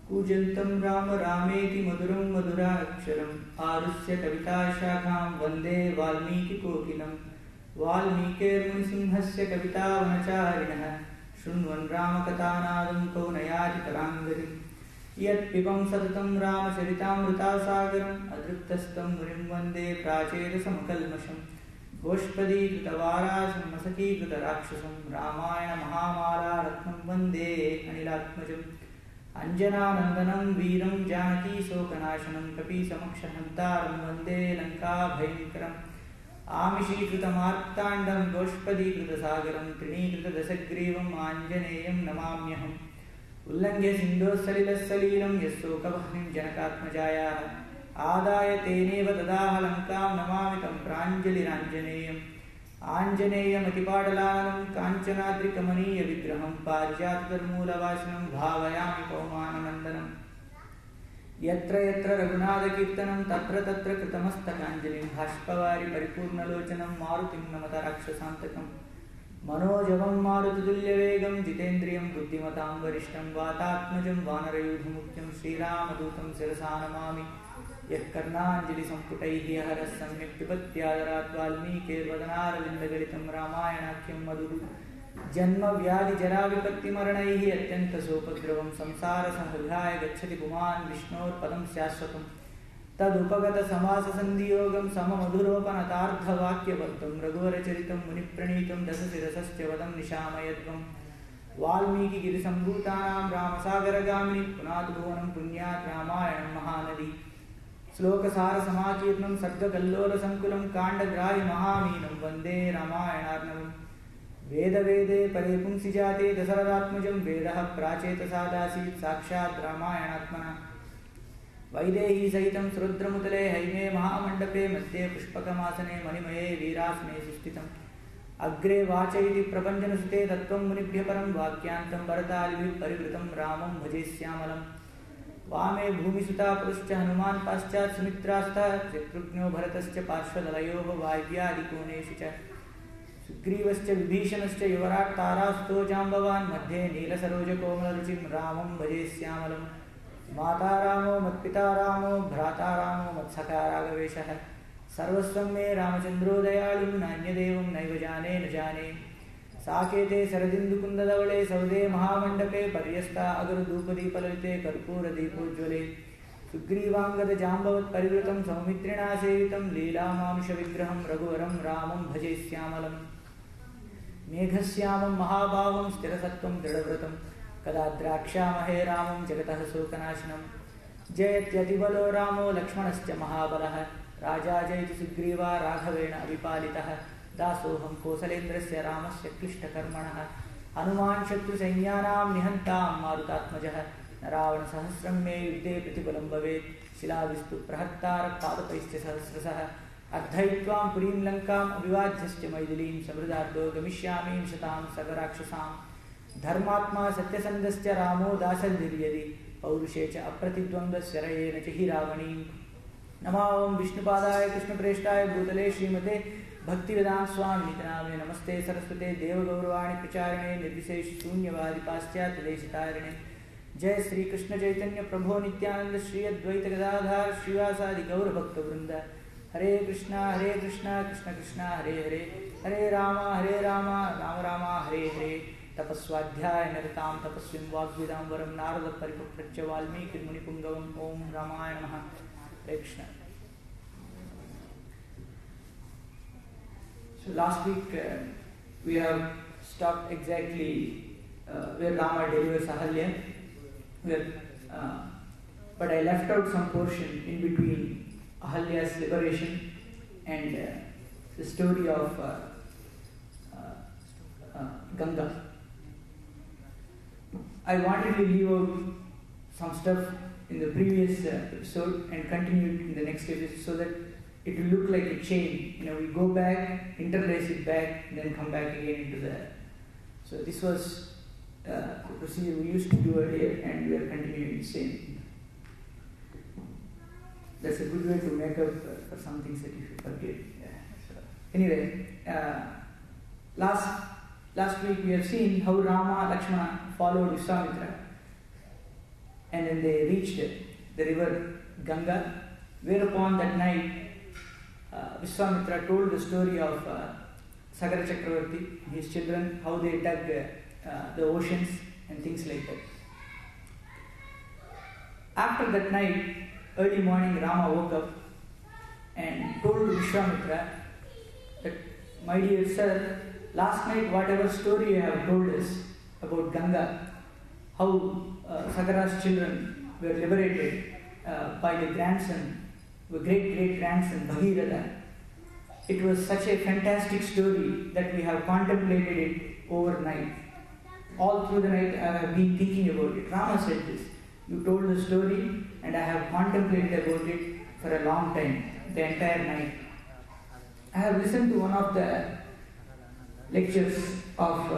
कूजन्तं राम रामेति मधुरं मधुराक्षरम् आरुह्य कविताशाखां वन्दे वाल्मीकिकोकिलं वाल्मीकिर्मुनिसिंहस्य कवितावनचारिणः शृण्वन् रामकथानादं को नयाति कराङ्गतिम् यत्पिबं सततं रामचरितामृतासागरम् अदृप्तस्तं मुनिं वन्दे प्राचेतसमकल्मषम् गोष्पदीकृतवारासं मसकीकृतराक्षसं रामायणमहामालारत्नं वन्दे अनिलात्मजम् अंजनानन्दनं वीरं जानकीशोकनाशनं कपीसमक्षहन्तारं वन्दे लङ्काभयङ्करम् आमिषीकृतमार्ताण्डं गोष्पदीकृतसागरं तृणीकृतदशग्रीवम् आञ्जनेयं नमाम्यहम् उल्लङ्घ्य सिन्धोःसलिलस्सलीलं यस्सोकवह्निं जनकात्मजायाः आदाय तेनेव ददाह लङ्कां नमामि तं प्राञ्जलिराञ्जनेयम् आञ्जनेयमतिपाटलानं काञ्चनाद्रिकमनीयविग्रहं पारिजातधर्मूलवासिनं भावयामि पौमाननन्दनं यत्र यत्र रघुनाथकीर्तनं तत्र तत्र कृतमस्तकाञ्जलिं भाष्पवारि परिपूर्णलोचनं मारुतिं नमत राक्षसान्तकम् मनोजवं मारुततुल्यवेगं जितेन्द्रियं बुद्धिमतां वरिष्ठं वातात्मजं वानरयूथमुख्यं श्रीरामदूतं शिरसा नमामि यः कर्णाञ्जलिसम्पुटैः हरः सम्यक् पिबत्यादरात् वाल्मीकिर्वदनारविन्दगलितं रामायणाख्यं मधुः जन्मव्याधिजराविपत्तिमरणैः अत्यन्तसोपद्रवं संसारसंहृहाय गच्छति पुमान् विष्णोर्पदं शाश्वतं तदुपगतसमाससन्धियोगं सममधुरोपनतार्धवाक्यबद्धं रघुवरचरितं मुनिप्रणीतं दशशिरसश्च वदं निशामयध्वं वाल्मीकिगिरिसम्भूतानां रामसागरगामिनि पुनातु भुवनं पुण्यात् रामायणं महानदी श्लोकसारसमाकीर्णं सर्गकल्लोलसङ्कुलं काण्डग्राहिमहामीनं वन्दे रामायणार्णवम् वेदवेदे परे पुंसि जाते दशरथात्मजं वेदः प्राचेतसादासीत् साक्षात् रामायणात्मना वैदेही सहितं सुरुद्रमुतले हैमे महामण्डपे मध्ये पुष्पकमासने मणिमये वीरासने सुस्थितम् अग्रे वाच इति प्रपञ्चनसुते तत्त्वं मुनिभ्यः परं वाक्यान्तं भरतालिभिः परिवृतं रामं भजे श्यामलम् वामे भूमिसुता पुरुश्च हनुमान् पाश्चात् सुमित्रास्तः शत्रुघ्नो भरतश्च पार्श्वदलयोः वायव्यादिकोणेषु च सुग्रीवश्च विभीषणश्च युवराट् तारास्तु जाम्बवान् मध्ये नीलसरोजकोमलरुचिं रामं भजे श्यामलम् माता रामो मत्पिता रामो भ्राता रामो मत्सखा राघवेशः सर्वस्वं मे रामचन्द्रो दयालु नान्यदेवं नैव जाने न जाने साकेते शरदिन्दुकुन्दधवले सौदे महामण्डपे पर्यस्ता अगरधूपदीपललिते कर्पूरदीपोज्ज्वले सुग्रीवाङ्गदजाम्बवत्परिवृतं सौमित्रिणा सेवितं लीलामानुषविग्रहं रघुवरं रामं भजे श्यामलम् मेघश्यामं महाभावं स्थिरसत्त्वं दृढव्रतं कदा द्राक्ष्यामहे रामं जगतः शोकनाशनं जयत्यतिबलो रामो लक्ष्मणश्च महाबलः राजा जयति सुग्रीवा राघवेण अविपालितः दासोऽहं कोसलेन्द्रस्य रामस्य क्लिष्टकर्मणः हनुमान् शत्रुसैन्यानां निहन्तां मारुतात्मजः न रावणसहस्रं मे युद्धे प्रतिफलं भवेत् शिलाविस्तु प्रहर्तारपादपैश्च सहस्रशः अर्धयित्वां पुरीं लङ्काम् अभिवाद्यश्च मैथिलीं समृद्धार्दो गमिष्यामि शतां सर्वराक्षसां धर्मात्मा सत्यसन्धश्च रामो दासल्यदि पौरुषे च अप्रतिद्वन्द्वशरयेन च हि रावणीं नमो विष्णुपादाय कृष्णप्रेष्ठाय भूतले श्रीमते भक्तिवेदान्त स्वामिनिति नामे नमस्ते सरस्वते देवगौरवाणि प्रचारिणे निर्विशेष शून्यवादि पाश्चात्यदेशतारिणे जय श्री कृष्ण चैतन्य प्रभो नित्यानंद श्री अद्वैत गदाधार श्रीवासादि गौरभक्तवृंद हरे कृष्णा कृष्ण कृष्ण हरे हरे हरे राम राम राम हरे हरे तपस्वाध्याय नरतां तपस्विं वाग्विदां वरं नारद परिपप्रच्छ वाल्मीकि मुनिपुंगवं ओम रामाय नमः। हरे Krishna. So last week we have stopped exactly where Rama delivers Ahalya, but I left out some portion in between Ahalya's liberation and the story of Ganga. I wanted to leave out some stuff in the previous episode and continue it in the next episode so that it will look like a chain. We go back, interlace it back, and then come back again into that. So this was the procedure we used to do earlier, and we are continuing the same. That's a good way to make up for some things that you forget. So, anyway, last week we have seen how Rama Lakshmana followed Vishwamitra. and then they reached the river Ganga, whereupon that night Vishwamitra told the story of Sagara Chakravarti, his children, how they dug the oceans and things like that. After that night, early morning, Rama woke up and told Vishwamitra that, my dear sir, last night whatever story you have told us about Ganga, how Sagara's children were liberated by the grandson, the great-great-grandson Bhagirath, it was such a fantastic story that we have contemplated it overnight. All through the night I have been thinking about it. Rama said this. You told the story and I have contemplated about it for a long time, the entire night. I have listened to one of the lectures of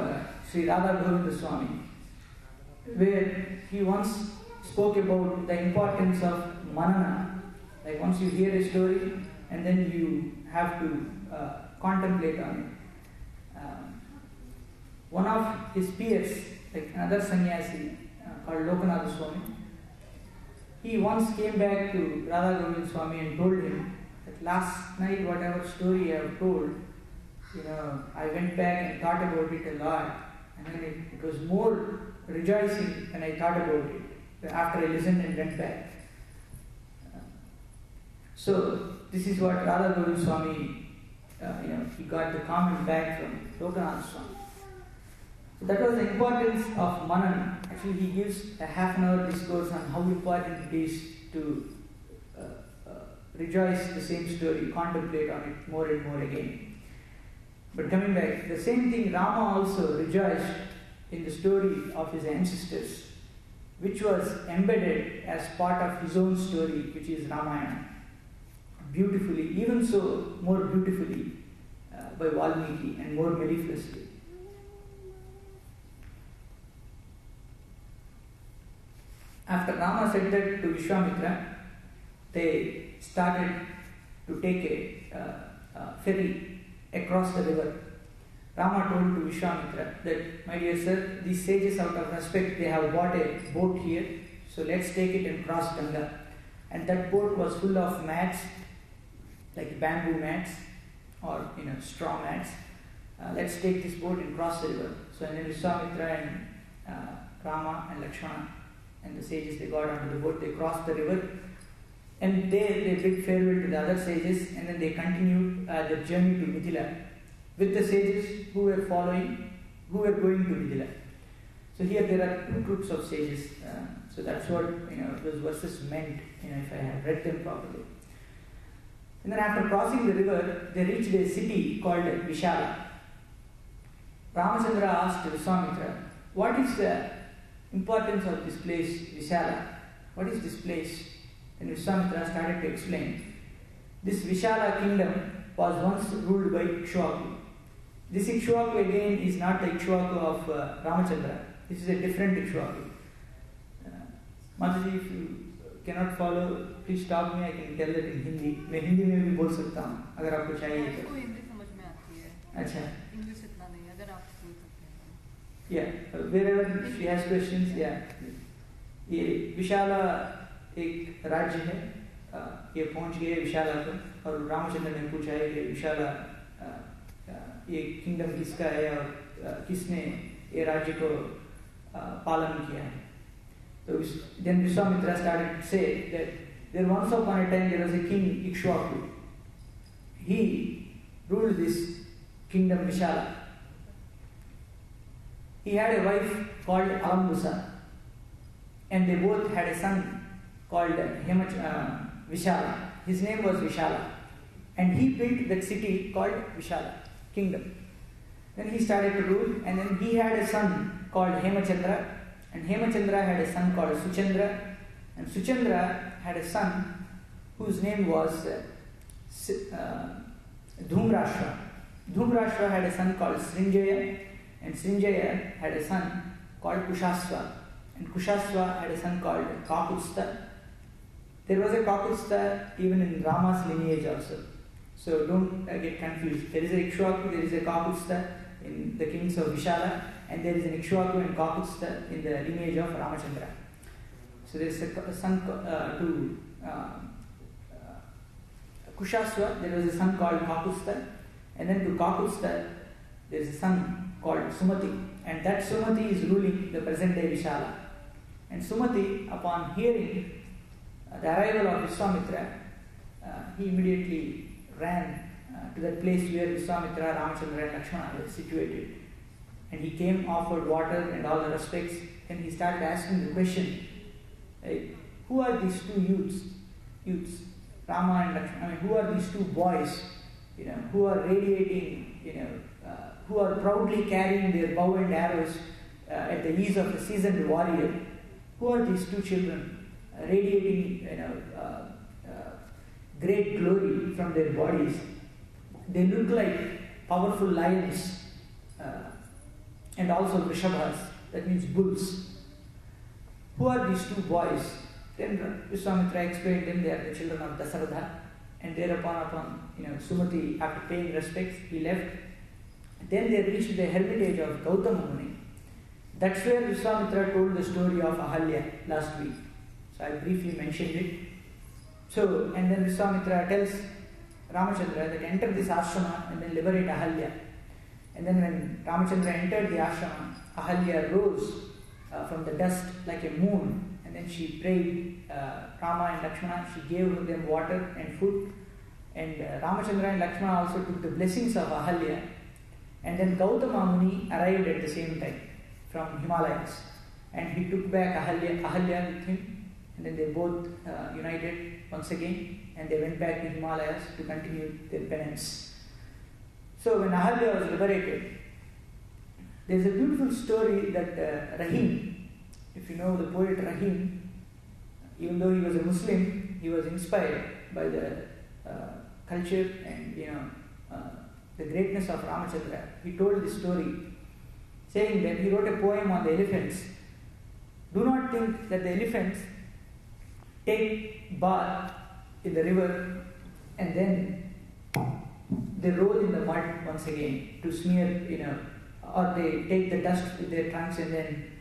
Sri Radha Govinda Swami, where he once spoke about the importance of manana. Like once you hear a story and then you have to contemplate on it. One of his peers, like another sannyasi called Lokanatha Swami, he once came back to Radha Govinda Swami and told him that last night whatever story I have told, I went back and thought about it a lot, and then it was more rejoicing when I thought about it after I listened and went back. So this is what Radha Govinda Swami, he got the comment back from Lokanatha Swami. So that was the importance of Manan. Actually, he gives a half-an-hour discourse on how important it is to rejoice the same story, contemplate on it more and more again. But coming back, the same thing Rama also rejoiced in the story of his ancestors, which was embedded as part of his own story, which is Ramayana. Beautifully, even so, more beautifully by Valmiki and more mellifluously. After Rama said that to Vishwamitra, they started to take a ferry across the river. Rama told to Vishwamitra that, my dear sir, these sages out of respect, they have bought a boat here, so let's take it and cross Ganga. And that boat was full of mats, like bamboo mats or straw mats. Let's take this boat and cross the river. So and then Vishwamitra and Rama and Lakshmana and the sages, they got onto the boat, they crossed the river, and there they bid farewell to the other sages, and then they continued their journey to Mithila with the sages who were going to Mithila. So here there are two groups of sages. So that's what those verses meant, if I have read them properly. And then after crossing the river, they reached a city called Vishala. Ramachandra asked Vishwamitra, what is the importance of this place, Vishala? What is this place? And Vishwamitra started to explain. This Vishala kingdom was once ruled by Ikshvaku. This Ikshvaku again is not the Ikshvaku of Ramachandra. This is a different Ikshvaku. Mataji, if you cannot follow, please stop me, I can tell that in Hindi. मैं हिंदी में भी बोल सकता हूँ अगर आपको चाहिए तो. आपको हिंदी समझ में आती है. अच्छा. इंग्लिश इतना नहीं अगर आप बोल सकते हैं. Yeah, wherever she has questions, yeah. ये विशाला एक राज्य है. ये पहुंच गए विशाला को और रामचंद्र ने पूछा है कि विशाला ये किंगडम किसका है और किसने ये राज्य को पालन किया है. So then Vishwamitra started to say that there once upon a time there was a king Ikshvaku. He ruled this kingdom Vishala. He had a wife called Alambusa, and they both had a son called Vishala. His name was Vishala, and he built that city called Vishala, kingdom. Then he started to rule, and then he had a son called Hemachandra, and Hemachandra had a son called Suchandra, and Suchandra had a son whose name was Dhumrashva. Dhumrashva had a son called Srinjaya, and Srinjaya had a son called Kushasva, and Kushasva had a son called Kakutstha. There was a Kakutstha even in Rama's lineage also. So don't get confused. There is a Ikshvaku, there is a Kakutstha in the kings of Vishala, and there is an Ikshvaku and Kakutstha in the lineage of Ramachandra. So there is a son to Kushaswa, there was a son called Kakusta, and then to Kakusta there is a son called Sumati, and that Sumati is ruling the present day Vishala. And Sumati, upon hearing the arrival of Vishwamitra, he immediately ran to that place where Vishwamitra, Ramachandra and Lakshmana were situated. And he came, offered water and all the respects, and he started asking the question, like, who are these two youths, Rama and Lakshmana? Who are these two boys, who are radiating, who are proudly carrying their bow and arrows at the ease of a seasoned warrior? Who are these two children radiating, great glory from their bodies? They look like powerful lions and also Vrishabhas, that means bulls. Who are these two boys? Then Vishwamitra explained them, they are the children of Dasaratha. And thereupon, Sumati, after paying respects, he left. Then they reached the hermitage of Gautama Muni. That's where Vishwamitra told the story of Ahalya last week. So I briefly mentioned it. So, and then Vishwamitra tells Ramachandra that enter this ashrama and then liberate Ahalya. And then when Ramachandra entered the ashrama, Ahalya rose from the dust like a moon, and then she prayed Rama and Lakshmana. She gave them water and food, and Ramachandra and Lakshmana also took the blessings of Ahalya. And then Gautama Muni arrived at the same time from Himalayas, and he took back Ahalya with him, and then they both united once again, and they went back to Himalayas to continue their penance. So when Ahalya was liberated, there is a beautiful story that Rahim, if you know the poet Rahim, even though he was a Muslim, he was inspired by the culture and the greatness of Ramachandra. He told this story, saying that he wrote a poem on the elephants. Do not think that the elephants take bath in the river and then they roll in the mud once again to smear, or they take the dust with their trunks and then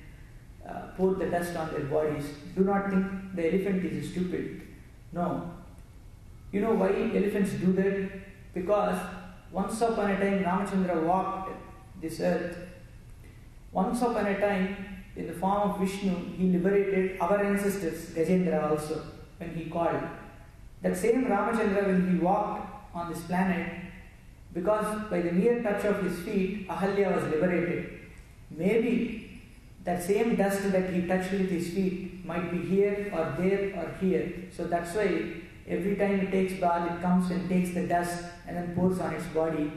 pour the dust on their bodies. Do not think the elephant is stupid. No. You know why elephants do that? Because once upon a time Ramachandra walked this earth. Once upon a time, in the form of Vishnu, he liberated our ancestors, Gajendra also, when he called. That same Ramachandra, when he walked on this planet, because by the mere touch of his feet, Ahalya was liberated. Maybe that same dust that he touched with his feet might be here or there or here. So that's why every time it takes bath, it comes and takes the dust and then pours on its body,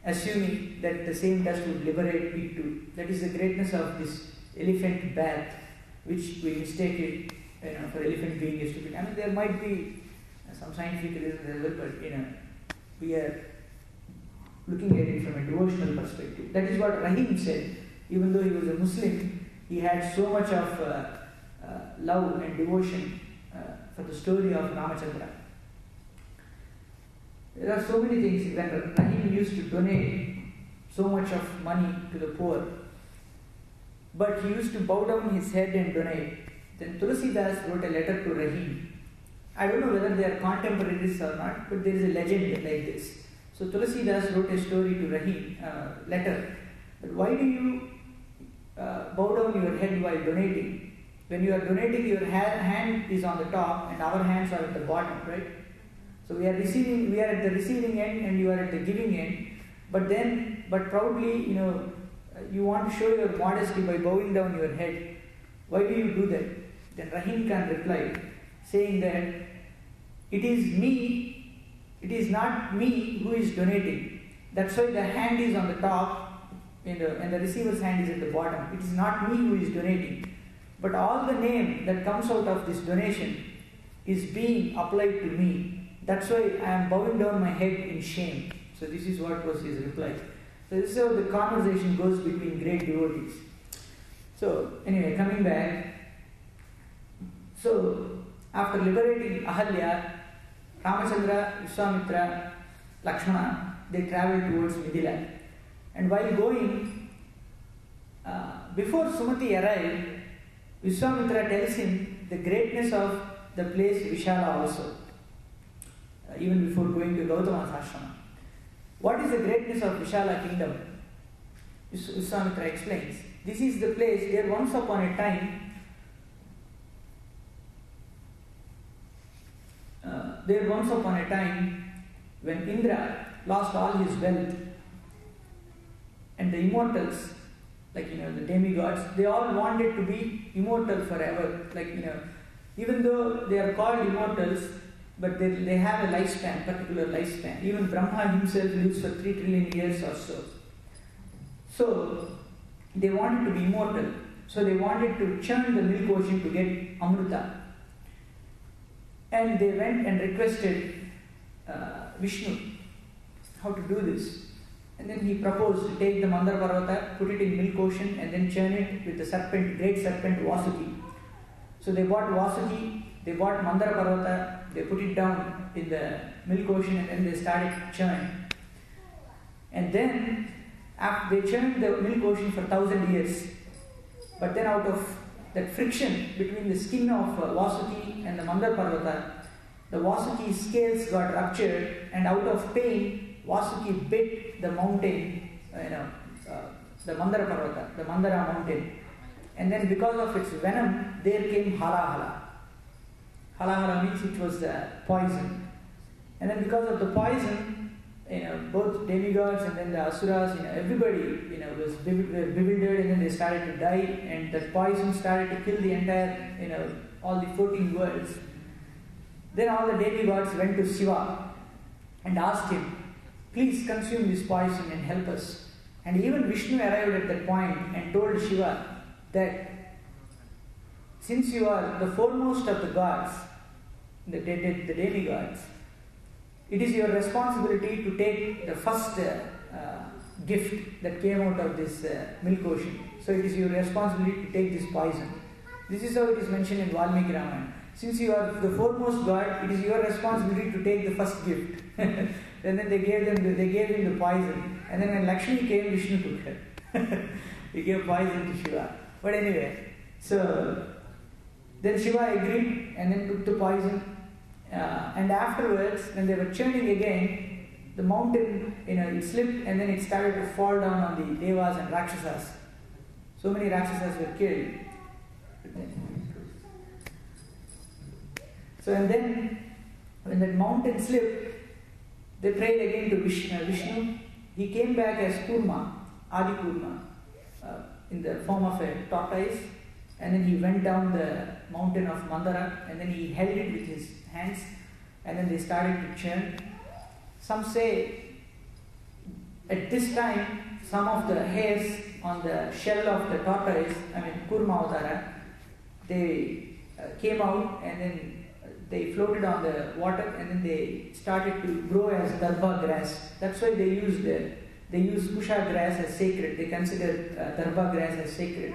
assuming that the same dust would liberate it too. That is the greatness of this elephant bath, which we mistake it, for elephant being a stupid. I mean, there might be some scientific reasons as well, but we are looking at it from a devotional perspective. That is what Rahim said. Even though he was a Muslim, he had so much of love and devotion for the story of Ramachandra. There are so many things. When Rahim used to donate so much of money to the poor, but he used to bow down his head and donate. Then Tulsidas wrote a letter to Rahim. I don't know whether they are contemporaries or not, but there is a legend like this. So Tulsidas wrote a story to Rahim, letter. But why do you bow down your head while donating? When you are donating, your hand is on the top and our hands are at the bottom, right? So we are at the receiving end and you are at the giving end. But proudly, you want to show your modesty by bowing down your head. Why do you do that? Then Rahim Khan replied, saying that it is not me who is donating. That's why the hand is on the top and the receiver's hand is at the bottom. It is not me who is donating. But all the name that comes out of this donation is being applied to me. That's why I am bowing down my head in shame. So this is what was his reply. So this is how the conversation goes between great devotees. So anyway, coming back. So after liberating Ahalya, Ramachandra, Vishwamitra, Lakshmana, they travelled towards Midila. And while going, before Sumati arrived, Vishwamitra tells him the greatness of the place Vishala also, even before going to Gautama's ashrama. What is the greatness of Vishala kingdom? Vishwamitra explains. This is the place where once upon a time when Indra lost all his wealth, and the immortals, like the demigods, they all wanted to be immortal forever. Even though they are called immortals, but they have a lifespan, particular lifespan. Even Brahma himself lives for 3 trillion years or so. So they wanted to be immortal. So they wanted to churn the milk ocean to get Amrita. And they went and requested Vishnu how to do this. And then he proposed to take the Mandara Parvata, put it in milk ocean, and then churn it with the serpent, great serpent Vasuki. So they bought Vasuki, they bought Mandara Parvata, they put it down in the milk ocean, and then they started churning. And then after they churned the milk ocean for 1,000 years. But then out of that friction between the skin of Vasuki and the Mandara Parvata, the Vasuki scales got ruptured, and out of pain, Vasuki bit the mountain, the Mandara Parvata, the Mandara mountain. And then because of its venom, there came Halahala. Halahala means it was poison. And then because of the poison, both demigods and then the asuras, everybody, was bewildered, and then they started to die, and that poison started to kill the entire, all the 14 worlds. Then all the demigods went to Shiva and asked him, please consume this poison and help us. And even Vishnu arrived at that point and told Shiva that since you are the foremost of the gods, the demigods, it is your responsibility to take the first gift that came out of this milk ocean. So it is your responsibility to take this poison. This is how it is mentioned in Valmiki Ramayana. Since you are the foremost god, it is your responsibility to take the first gift. And then they gave him the poison. And then when Lakshmi came, Vishnu took her. He gave poison to Shiva. But anyway, so then Shiva agreed and then took the poison. And afterwards, when they were churning again, the mountain, it slipped, and then it started to fall down on the Devas and Rakshasas. So many Rakshasas were killed. So and then, when that mountain slipped, they prayed again to Vishnu. He came back as Kurma, Adi Kurma, in the form of a tortoise. And then he went down the mountain of Mandara, and then he held it with his hands, and then they started to churn. Some say at this time, some of the hairs on the shell of the tortoise, Kurma Avtara, they came out, and then they floated on the water, and then they started to grow as darbha grass. That's why they use kusha grass as sacred. They consider darbha grass as sacred.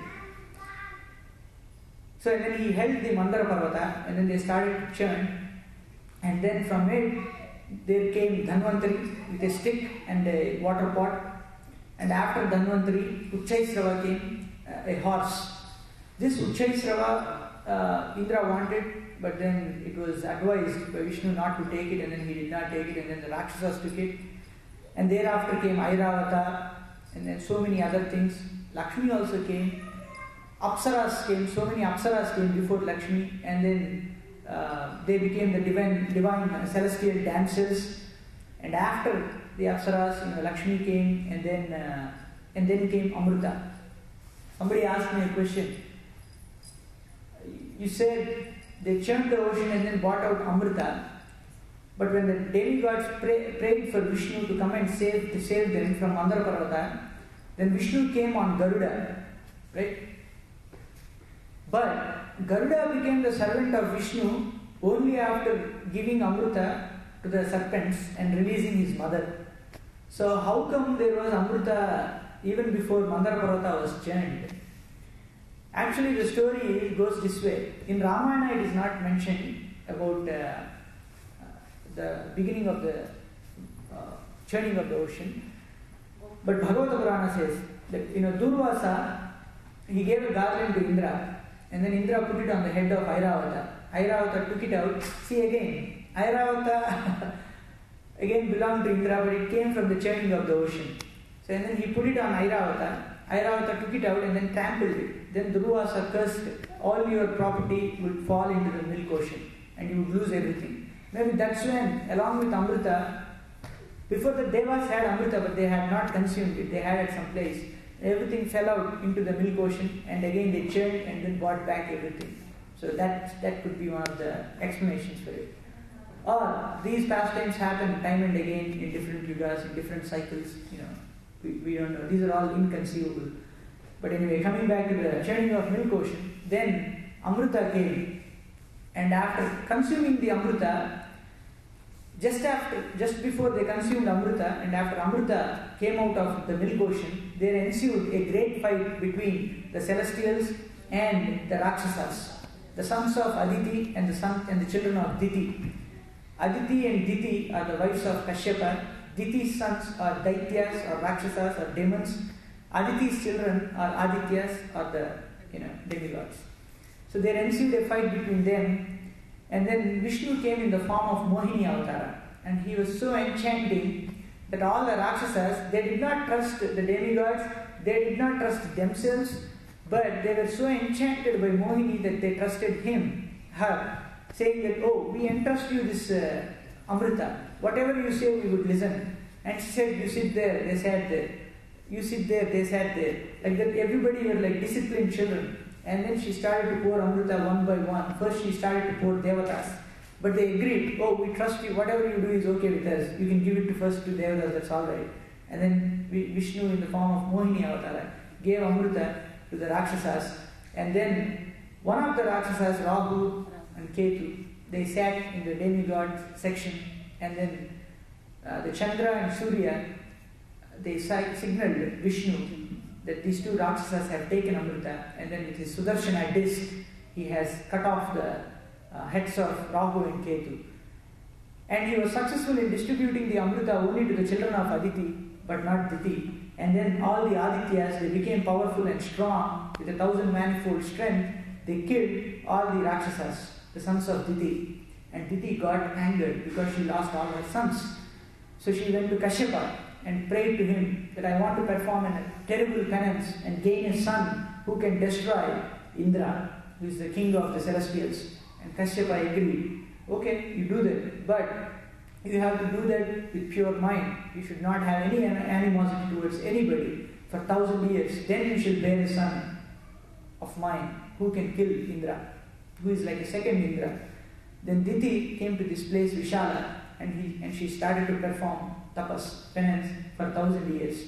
So and then he held the Mandara Parvata, and then they started to churn, and then from it there came Dhanvantari with a stick and a water pot, and after Dhanvantari, Uchchaisrava came, a horse. This Uchchaisrava Indra wanted, but then it was advised by Vishnu not to take it, and then he did not take it, and then the Rakshasas took it, and thereafter came Airavata, and then so many other things. Lakshmi also came. Apsaras came, so many Apsaras came before Lakshmi, and then they became the divine celestial damsels. And after the Apsaras, Lakshmi came, and then came Amrita. Somebody asked me a question. You said they churned the ocean and then brought out Amrita, but when the demigods prayed for Vishnu to come and save them from Mandara Parvata, then Vishnu came on Garuda, right? But Garuda became the servant of Vishnu only after giving Amrita to the serpents and releasing his mother. So how come there was Amrita even before Mandara Parvata was churned? Actually, the story goes this way. In Ramayana, it is not mentioned about the beginning of the churning of the ocean. But Bhagavata Purana says that Durvasa, he gave a garland to Indra, and then Indra put it on the head of Airavata. Airavata took it out. See again, Airavata again belonged to Indra, but it came from the churning of the ocean. So and then he put it on Airavata. Airavata took it out and then trampled it. Then Durvasa cursed, all your property would fall into the milk ocean and you would lose everything. Maybe that's when, along with Amrita, before the Devas had Amrita, but they had not consumed it, they had it someplace. Everything fell out into the milk ocean and again they churned and then brought back everything. So that could be one of the explanations for it. Or these pastimes happen time and again in different yugas, in different cycles, we don't know. These are all inconceivable. But anyway, coming back to the churning of milk ocean, then Amrita came, and after consuming the Amrita, just before they consumed Amrita, and after Amrita came out of the milk ocean, there ensued a great fight between the celestials and the Rakshasas, the sons of Aditi and the children of Diti. Aditi and Diti are the wives of Kashyapa. Diti's sons are Daityas or Rakshasas or demons. Aditi's children are Adityas or the demigods. So there ensued a fight between them. And then Vishnu came in the form of Mohini Avatara, and he was so enchanting that all the Rakshasas, they did not trust the demigods, they did not trust themselves, but they were so enchanted by Mohini that they trusted her, saying that, oh, we entrust you this Amrita, whatever you say we would listen. And she said, you sit there, they sat there. You sit there, they sat there. Like that, everybody were like disciplined children. And then she started to pour Amrita one by one. First she started to pour Devatas. But they agreed, oh, we trust you, whatever you do is okay with us. You can give it first to Devatas, that's alright. And then Vishnu in the form of Mohini Avatara gave Amrita to the Rakshasas. And then one of the Rakshasas, Rahu and Ketu, they sat in the demigod section. And then the Chandra and Surya, they signaled Vishnu that these two Rakshasas have taken Amrita, and then with his Sudarshana disc, he has cut off the heads of Rahu and Ketu. And he was successful in distributing the Amrita only to the children of Aditi, but not Diti. And then all the Adityas, they became powerful and strong with 1,000-manifold strength. They killed all the Rakshasas, the sons of Diti. And Diti got angered because she lost all her sons. So she went to Kashyapa and prayed to him that I want to perform a terrible penance and gain a son who can destroy Indra, who is the king of the celestials. And Kashyapa agreed. Okay, you do that, but you have to do that with pure mind. You should not have any animosity towards anybody for 1,000 years. Then you shall bear a son of mine who can kill Indra, who is like a second Indra. Then Diti came to this place, Vishala, and she started to perform tapas, penance, for 1,000 years.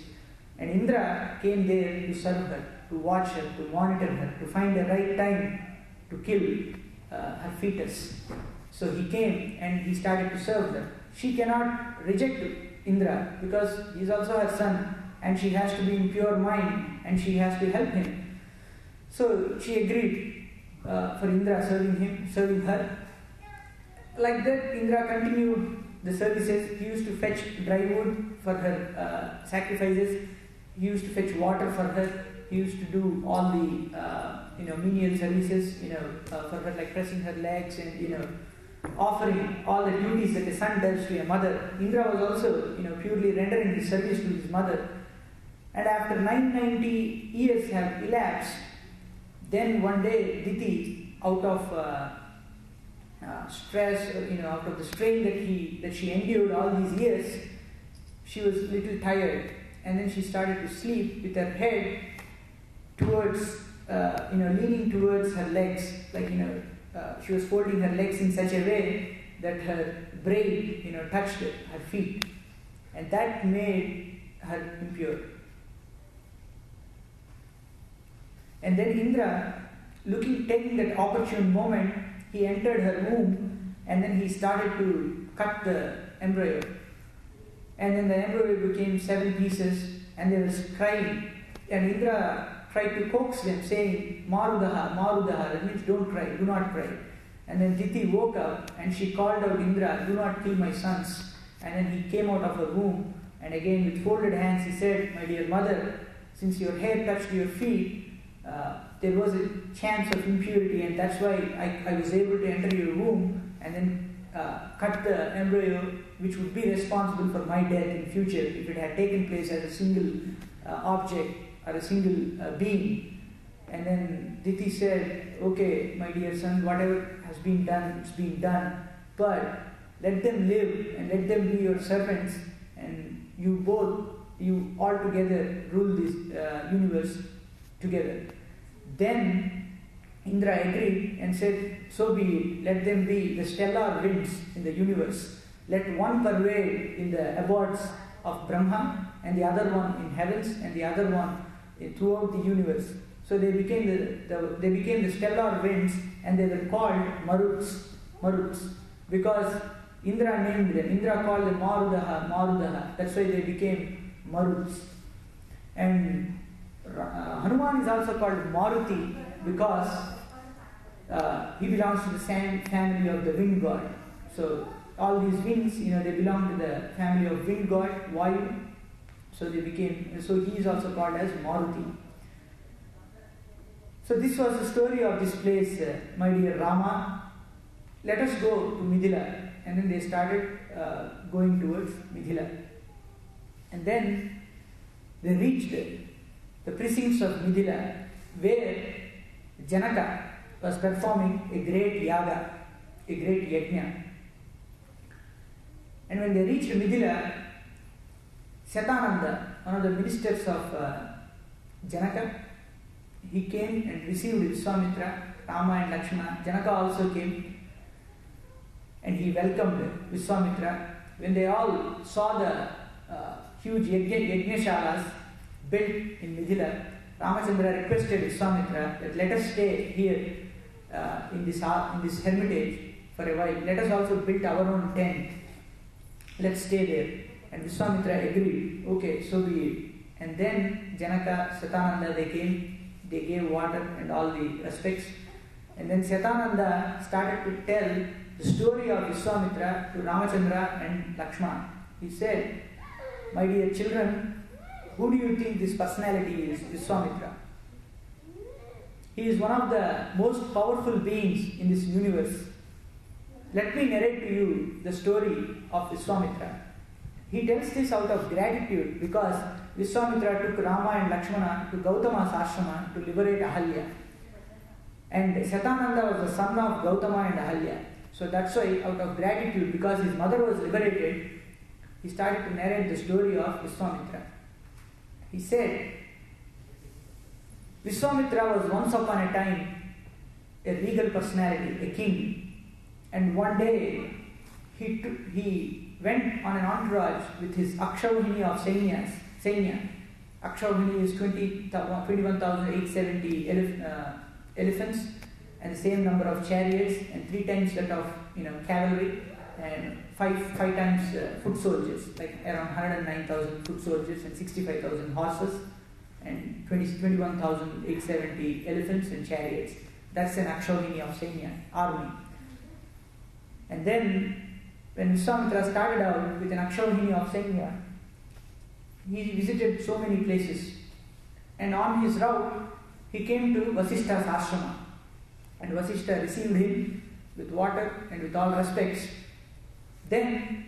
And Indra came there to serve her, to watch her, to monitor her, to find the right time to kill her fetus. So he came and he started to serve her. She cannot reject Indra because he is also her son and she has to be in pure mind and she has to help him. So she agreed for Indra serving her. Like that, Indra continued the services. He used to fetch dry wood for her sacrifices. He used to fetch water for her. He used to do all the menial services for her, like pressing her legs and offering all the duties that a son does to a mother. Indra was also purely rendering his service to his mother. And after 990 years have elapsed, then one day Diti, out of stress, out of the strain that she endured all these years, she was a little tired, and then she started to sleep with her head towards, leaning towards her legs, like she was folding her legs in such a way that her brain, touched her feet, and that made her impure. And then Indra, taking that opportune moment, he entered her womb and then he started to cut the embryo. And then the embryo became 7 pieces and they were crying. And Indra tried to coax them, saying, Marudaha, Marudaha, that means don't cry, do not cry. And then Diti woke up and she called out Indra, do not kill my sons. And then he came out of her womb and again with folded hands he said, my dear mother, since your hair touched your feet, there was a chance of impurity, and that's why I was able to enter your womb and then cut the embryo, which would be responsible for my death in future if it had taken place as a single object or a single being. And then Diti said, okay, my dear son, whatever has been done, it's been done, but let them live and let them be your servants, and you all together rule this universe together. Then Indra agreed and said, so be it, let them be the stellar winds in the universe. Let one pervade in the abodes of Brahma, and the other one in heavens, and the other one throughout the universe. So they became the stellar winds, and they were called Maruts, because Indra named them. Indra called them Marudaha. That's why they became Maruts. And Hanuman is also called Maruti because he belongs to the same family of the wind god. So all these winds, they belong to the family of wind god, Vayu. So he is also called as Maruti. So this was the story of this place, my dear Rama. Let us go to Mithila. And then they started going towards Mithila. And then they reached the precincts of Mithila, where Janaka was performing a great yaga, a great yajna. And when they reached Mithila, Satananda, one of the ministers of Janaka, he came and received Vishwamitra, Rama and Lakshmana. Janaka also came and he welcomed Vishwamitra. When they all saw the huge yajna-shalas built in Mithila, Ramachandra requested Vishwamitra that let us stay here in this hermitage for a while. Let us also build our own tent. Let's stay there. And Vishwamitra agreed. Okay, so be it. And then Janaka, Satananda, they came. They gave water and all the respects. And then Satananda started to tell the story of Vishwamitra to Ramachandra and Lakshmana. He said, my dear children, who do you think this personality is, Vishwamitra? He is one of the most powerful beings in this universe. Let me narrate to you the story of Vishwamitra. He tells this out of gratitude because Vishwamitra took Rama and Lakshmana to Gautama's ashrama to liberate Ahalya. And Satananda was the son of Gautama and Ahalya. So that's why, out of gratitude, because his mother was liberated, he started to narrate the story of Vishwamitra. He said, Vishwamitra was once upon a time a regal personality, a king. And one day, he went on an entourage with his Akshauhini of Sainya. Akshauhini is 21,870 elephants, and the same number of chariots, and 3 times that of cavalry, and five times foot soldiers, like around 109,000 foot soldiers and 65,000 horses, and 21,870 elephants and chariots. That's an Akshauhini of Sainya army. And then, when Vishwamitra started out with an Akshauhini of Sainya, he visited so many places. And on his route, he came to Vasishtha's ashrama. And Vasishtha received him with water and with all respects. Then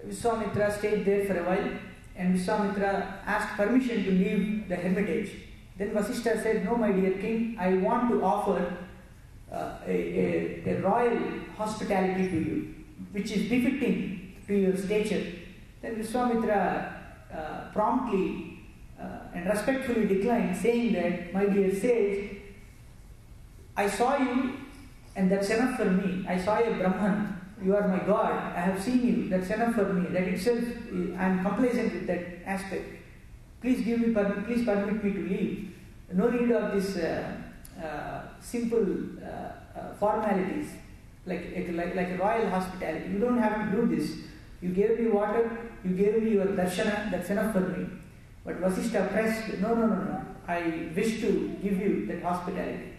Vishwamitra stayed there for a while, and Vishwamitra asked permission to leave the hermitage. Then Vasishtha said, no, my dear king, I want to offer a royal hospitality to you, which is befitting to your stature. Then Vishwamitra promptly and respectfully declined, saying that, my dear sage, I saw you and that's enough for me. I saw a Brahman, you are my God, I have seen you, that's enough for me. That itself, I am complacent with that aspect. Please permit me to leave. No need of this simple formalities like a royal hospitality. You don't have to do this. You gave me water, you gave me your darshana, that's enough for me. But Vasishtha pressed, no, I wish to give you that hospitality.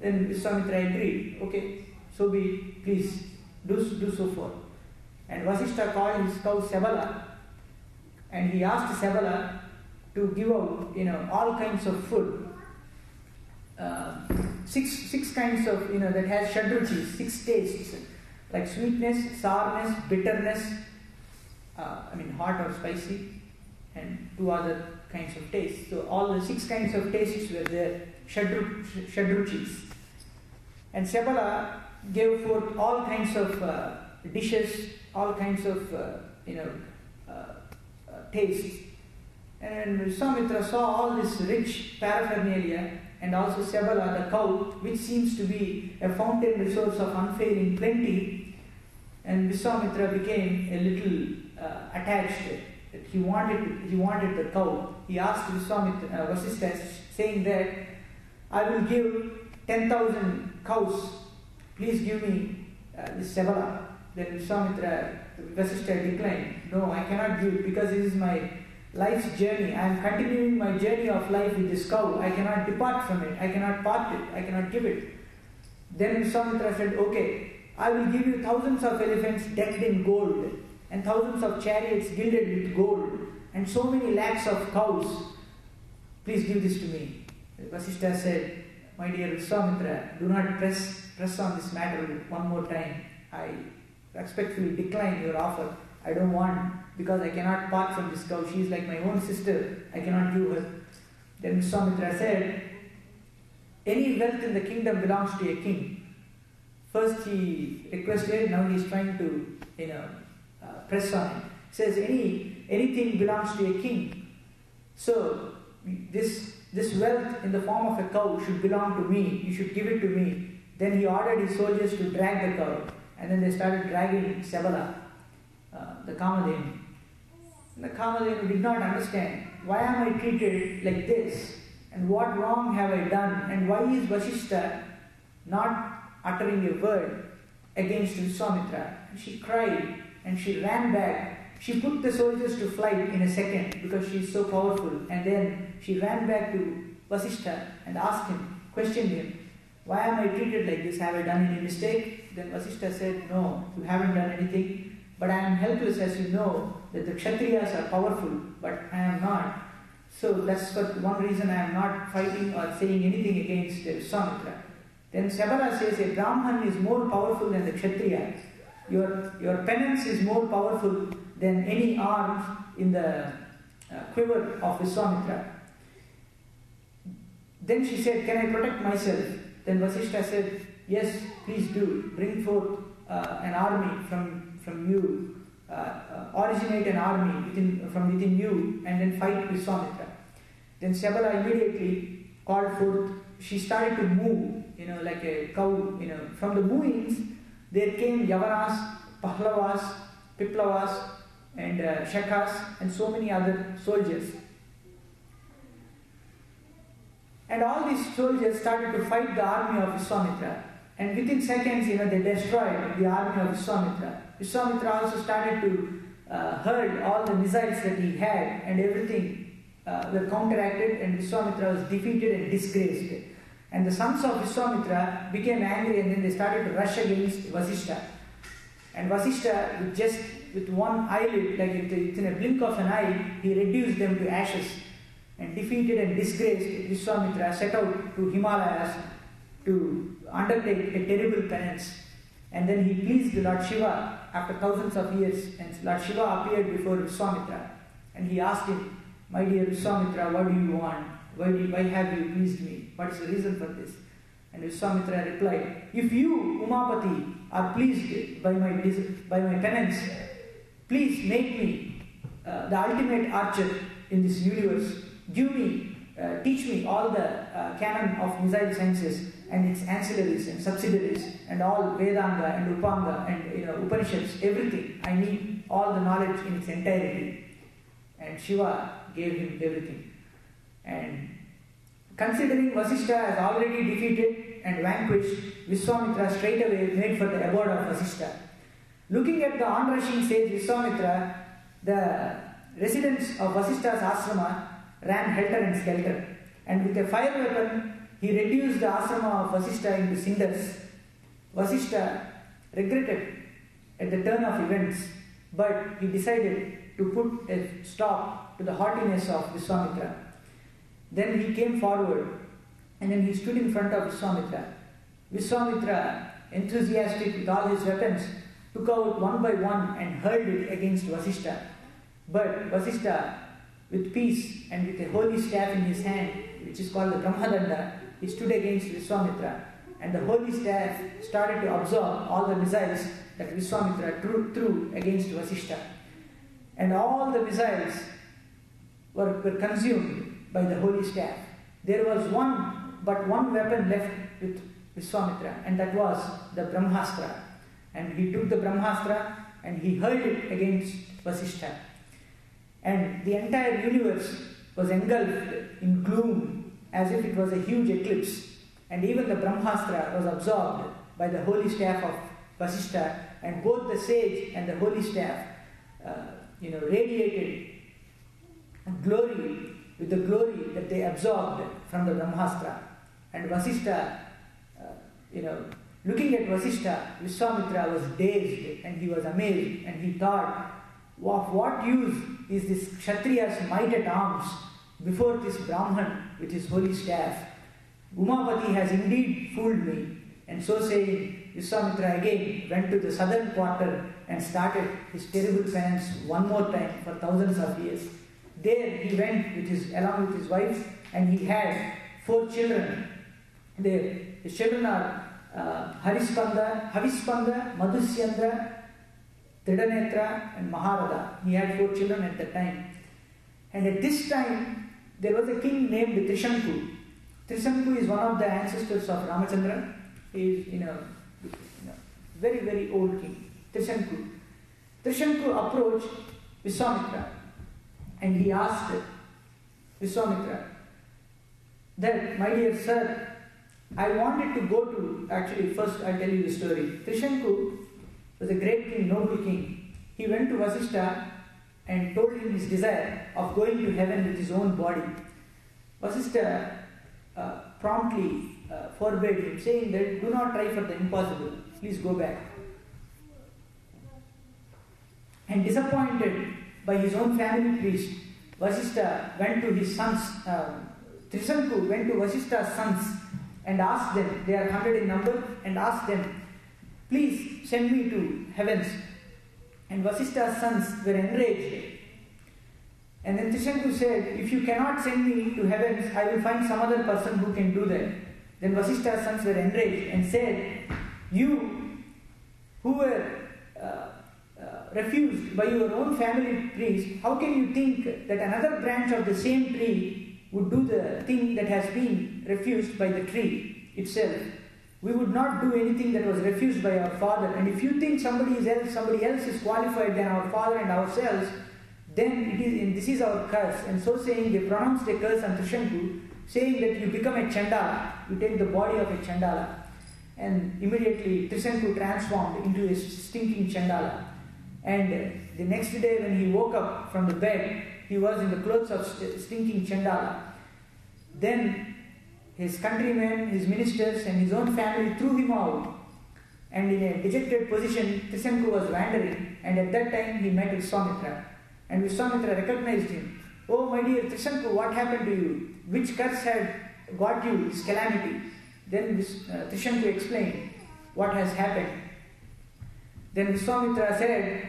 Then Vishwamitra agreed, okay, so be it, please do so forth. And Vasishtha called his cow Sebala, and he asked Sebala to give out, all kinds of food six kinds of, that has shadruchis, 6 tastes, like sweetness, sourness, bitterness, hot or spicy, and 2 other kinds of tastes. So all the 6 kinds of tastes were there, shadruchis. And Sebala gave forth all kinds of dishes, all kinds of tastes. And Vishwamitra saw all this rich paraphernalia, and also Sebala, the cow, which seems to be a fountain resource of unfailing plenty. And Vishwamitra became a little attached. He wanted the cow. He asked Vasishtha, saying that I will give 10,000 cows. Please give me this Sebala. Then Vasishtha declined. No, I cannot give, because this is my life's journey. I am continuing my journey of life with this cow. I cannot depart from it. I cannot part it. I cannot give it. Then Vishwamitra said, okay, I will give you thousands of elephants decked in gold, and thousands of chariots gilded with gold, and so many lakhs of cows. Please give this to me. Vasishtha said, my dear Vishwamitra, do not press on this matter one more time. I respectfully decline your offer. I don't want, because I cannot part from this cow. She is like my own sister. I cannot give her. Then Vishwamitra said, any wealth in the kingdom belongs to a king. First he requested, now he is trying to press on it. He says anything belongs to a king. So this wealth in the form of a cow should belong to me. You should give it to me. Then he ordered his soldiers to drag the cow, and then they started dragging Sebala, the Kamadhenu. And the Kamadhenu did not understand, why am I treated like this? And what wrong have I done? And why is Vasishtha not uttering a word against Vishwamitra? And she cried and she ran back. She put the soldiers to flight in a second because she is so powerful. And then she ran back to Vasishtha and asked him, questioned him, why am I treated like this? Have I done any mistake? Then Vasishtha said, no, you haven't done anything. But I am helpless, as you know, that the Kshatriyas are powerful, but I am not. So that's one reason I am not fighting or saying anything against Vishwamitra. Then Sebala says, a Brahman is more powerful than the Kshatriya. Your penance is more powerful than any arms in the quiver of Vishwamitra. Then she said, can I protect myself? Then Vasishtha said, yes, please do. Bring forth an army from you. Originate an army from within you, and then fight Vishwamitra. Then Sebala immediately called forth. She started to move, like a cow. From the movings, there came Yavanas, Pahlavas, Piplavas, and Shakas, and so many other soldiers. And all these soldiers started to fight the army of Vishwamitra. And within seconds, they destroyed the army of Vishwamitra. Vishwamitra also started to hurl all the missiles that he had, and everything were counteracted, and Vishwamitra was defeated and disgraced. And the sons of Vishwamitra became angry, and then they started to rush against Vasishtha. And Vasishtha, with one eyelid, like in a blink of an eye, he reduced them to ashes. And defeated and disgraced, Vishwamitra set out to Himalayas to undertake a terrible penance. And then he pleased Lord Shiva after thousands of years, and Lord Shiva appeared before Vishwamitra. And he asked him, my dear Vishwamitra, what do you want? Why have you pleased me? What is the reason for this? And Vishwamitra replied, if you, Umapati, are pleased by my penance, please make me the ultimate archer in this universe. Teach me all the canon of missile sciences and its ancillaries and subsidiaries, and all Vedanga and Upanga and Upanishads, everything. I need all the knowledge in its entirety. And Shiva gave him everything. And considering Vasishtha has already defeated and vanquished, Vishwamitra straightaway made for the abode of Vasishtha. Looking at the onrushing sage Vishwamitra, the residents of Vasishtha's asrama ran helter and skelter, and with a fire weapon he reduced the asrama of Vasishtha into cinders. Vasishtha regretted at the turn of events, but he decided to put a stop to the haughtiness of Vishwamitra. Then he came forward And then he stood in front of Vishwamitra. Vishwamitra, enthusiastic with all his weapons, took out one by one and hurled it against Vasishtha. But Vasishtha, with peace and with a holy staff in his hand, which is called the Brahmadanda, he stood against Vishwamitra, and the holy staff started to absorb all the missiles that Vishwamitra threw against Vasishtha. And all the missiles were consumed by the holy staff. There was but one weapon left with Vishwamitra, and that was the Brahmastra. And he took the Brahmastra and he hurled it against Vasishtha. And the entire universe was engulfed in gloom as if it was a huge eclipse. And even the Brahmastra was absorbed by the holy staff of Vasishtha, and both the sage and the holy staff radiated glory with the glory that they absorbed from the Brahmastra. And Vasishtha, looking at Vasishtha, Vishwamitra was dazed and he was amazed, and he thought, of what use is this Kshatriya's might at arms before this Brahman with his holy staff? Umapati has indeed fooled me. And so saying, Vishwamitra again went to the southern quarter and started his terrible penance one more time for thousands of years. There he went along with his wife, and he had 4 children. There, his children are Havispanda, Madhusyandra, Tridanetra, and Maharada. He had 4 children at that time. And at this time, there was a king named Trishanku. Trishanku is one of the ancestors of Ramachandra. He is, very, very old king. Trishanku. Trishanku approached Vishwamitra, and he asked Vishwamitra that, my dear sir, I wanted to go to, actually first I'll tell you the story. Trishanku was a great king, noble king. He went to Vasishtha and told him his desire of going to heaven with his own body. Vasishtha promptly forbade him, saying that, do not try for the impossible, please go back. And disappointed by his own family priest, Vasishtha went to his sons, Trishanku went to Vasishtha's sons and asked them, they are 100 in number, and asked them, please send me to heavens. And Vasishtha's sons were enraged. And then Trishanku said, if you cannot send me to heavens, I will find some other person who can do that. Then Vasishtha's sons were enraged and said, you who were refused by your own family priest, how can you think that another branch of the same tree would do the thing that has been refused by the tree itself? We would not do anything that was refused by our father. And if you think somebody else is qualified than our father and ourselves, then this is our curse. And so saying, they pronounced a curse on Trishanku, saying that you become a Chandala, you take the body of a Chandala. And immediately Trishanku transformed into a stinking Chandala. And the next day when he woke up from the bed, he was in the clothes of stinking Chandala. Then his countrymen, his ministers and his own family threw him out. And in a dejected position, Trishanku was wandering, and at that time he met Vishwamitra. And Vishwamitra recognized him. Oh my dear Trishanku, what happened to you? Which curse had got you this calamity? Then Trishanku explained what has happened. Then Vishwamitra said,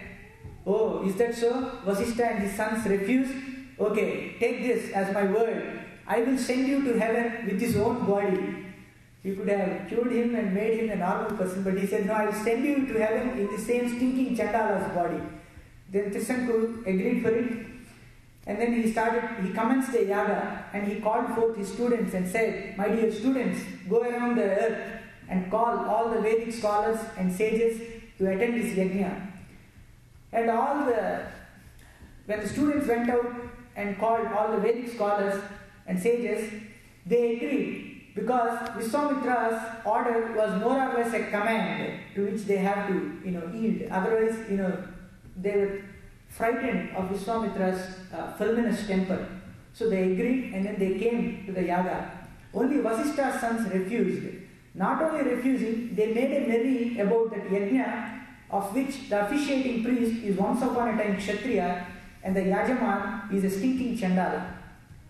oh, is that so? Vasishtha and his sons refused? Okay, take this as my word. I will send you to heaven with his own body. You could have cured him and made him a normal person, but he said, no, I will send you to heaven in the same stinking Chandala's body. Then Trishanku agreed for it. And then he commenced a yaga, and he called forth his students and said, my dear students, go around the earth and call all the Vedic scholars and sages to attend this yajna. And when the students went out and called all the Vedic scholars and sages, they agreed, because Vishwamitra's order was more or less a command to which they have to yield. Otherwise, they were frightened of Vishwamitra's fulminous temper. So they agreed, and then they came to the yaga. Only Vasishtha's sons refused. Not only refusing, they made a merry about that yajna, of which the officiating priest is once upon a time Kshatriya, and the yajaman is a stinking Chandala.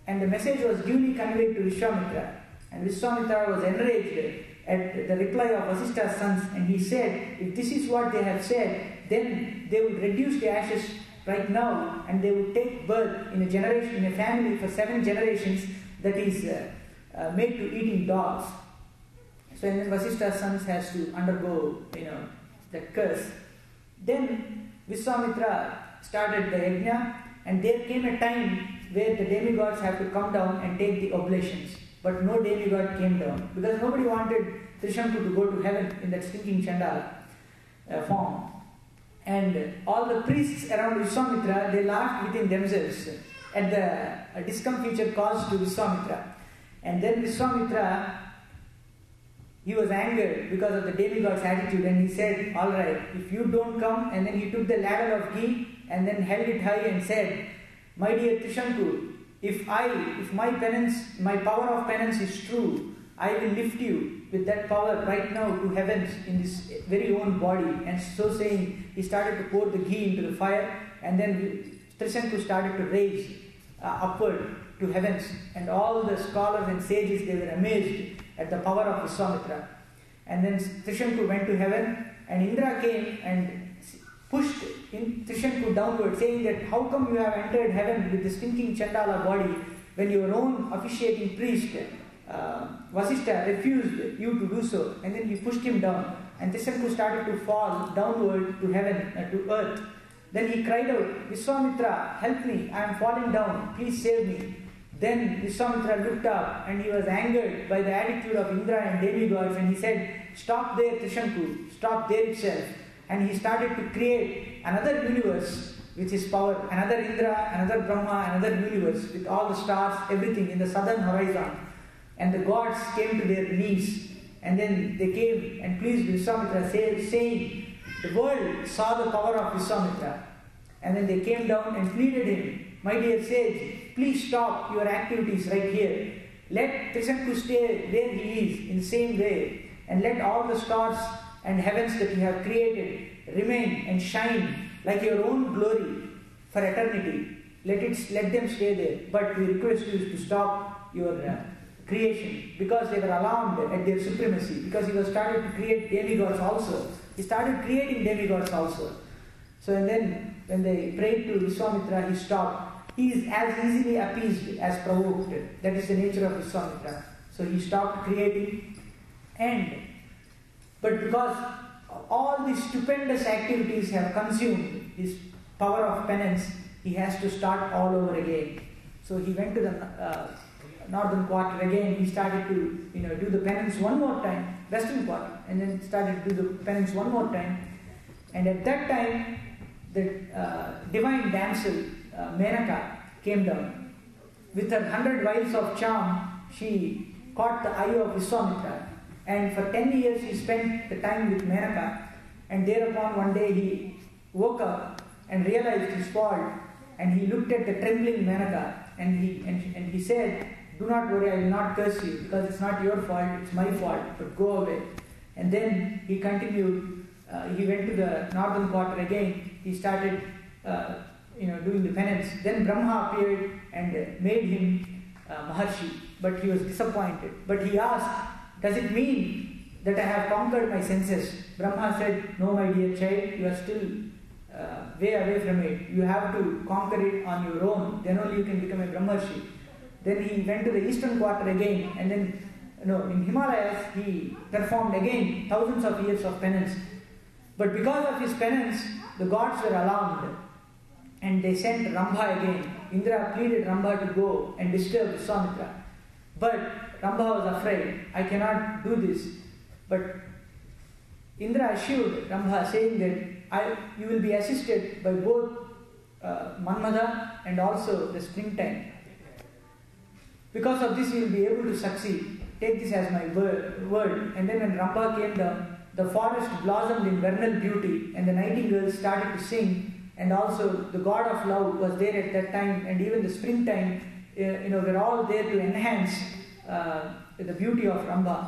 And the message was duly conveyed to Vishwamitra. And Vishwamitra was enraged at the reply of Vasishtha's sons, and he said, if this is what they have said, then they would reduce the ashes right now, and they would take birth in a generation, in a family for 7 generations that is made to eating dogs. So and then Vasishtha's sons has to undergo, that curse. Then Vishwamitra started the yajna, and there came a time where the demigods have to come down and take the oblations. But no demigod came down because nobody wanted Trishanku to go to heaven in that stinking Chandala form. And all the priests around Vishwamitra, they laughed within themselves at the discomfiture caused to Vishwamitra. And then Vishwamitra, he was angered because of the demigod's attitude, and he said, all right, if you don't come, and then he took the ladder of ghee and then held it high and said, my dear Trishanku, if my penance, my power of penance is true, I will lift you with that power right now to heavens in this very own body. And so saying, he started to pour the ghee into the fire, and then Trishanku started to raise upward to heavens. And all the scholars and sages, they were amazed at the power of Vishwamitra. And then Trishanku went to heaven, and Indra came and pushed Trishanku downward, saying that how come you have entered heaven with the stinking Chandala body when your own officiating priest Vasishtha refused you to do so. And then he pushed him down, and Trishanku started to fall downward to heaven, to earth. Then he cried out, Vishwamitra, help me, I am falling down, please save me. Then Vishwamitra looked up, and he was angered by the attitude of Indra and demigods, and he said, stop there Trishanku, stop there itself. And he started to create another universe with his power, another Indra, another Brahma, another universe with all the stars, everything in the southern horizon. And the gods came to their knees, and then they came and pleased Vishwamitra, saying, the world saw the power of Vishwamitra. And then they came down and pleaded him, my dear sage, please stop your activities right here. Let Trishanku stay where he is in the same way, and let all the stars and heavens that you have created remain and shine like your own glory for eternity. Let them stay there. But we request you to stop your creation, because they were alarmed at their supremacy, because he was started to create demigods also. He started creating demigods also. So and then when they prayed to Vishwamitra, he stopped. He is as easily appeased as provoked. That is the nature of Vishwamitra. So he stopped creating, but because all these stupendous activities have consumed his power of penance, he has to start all over again. So he went to the northern quarter again. He started to do the penance one more time, western quarter, and then started to do the penance one more time. And at that time, the divine damsel Menaka came down. With her 100 vials of charm, she caught the eye of Vishwamitra. And for 10 years he spent the time with Menaka. And thereupon one day he woke up and realized his fault. And he looked at the trembling Menaka, and he said, do not worry, I will not curse you, because it's not your fault, it's my fault, but go away. And then he continued, he went to the northern quarter again. He started doing the penance. Then Brahma appeared and made him Maharshi, but he was disappointed. But he asked, does it mean that I have conquered my senses? Brahma said, no, my dear child, you are still way away from it. You have to conquer it on your own. Then only you can become a Brahmarshi. Then he went to the eastern quarter again, and then in Himalayas he performed again thousands of years of penance. But because of his penance, the gods were alarmed, and they sent Rambha again. Indra pleaded Rambha to go and disturb Vishwamitra. But Rambha was afraid, I cannot do this. But Indra assured Rambha, saying that you will be assisted by both Manmada and also the springtime. Because of this, you will be able to succeed. Take this as my word. And then when Rambha came down, the forest blossomed in vernal beauty, and the nightingales started to sing, and also the god of love was there at that time, and even the springtime, were all there to enhance the beauty of Rambha.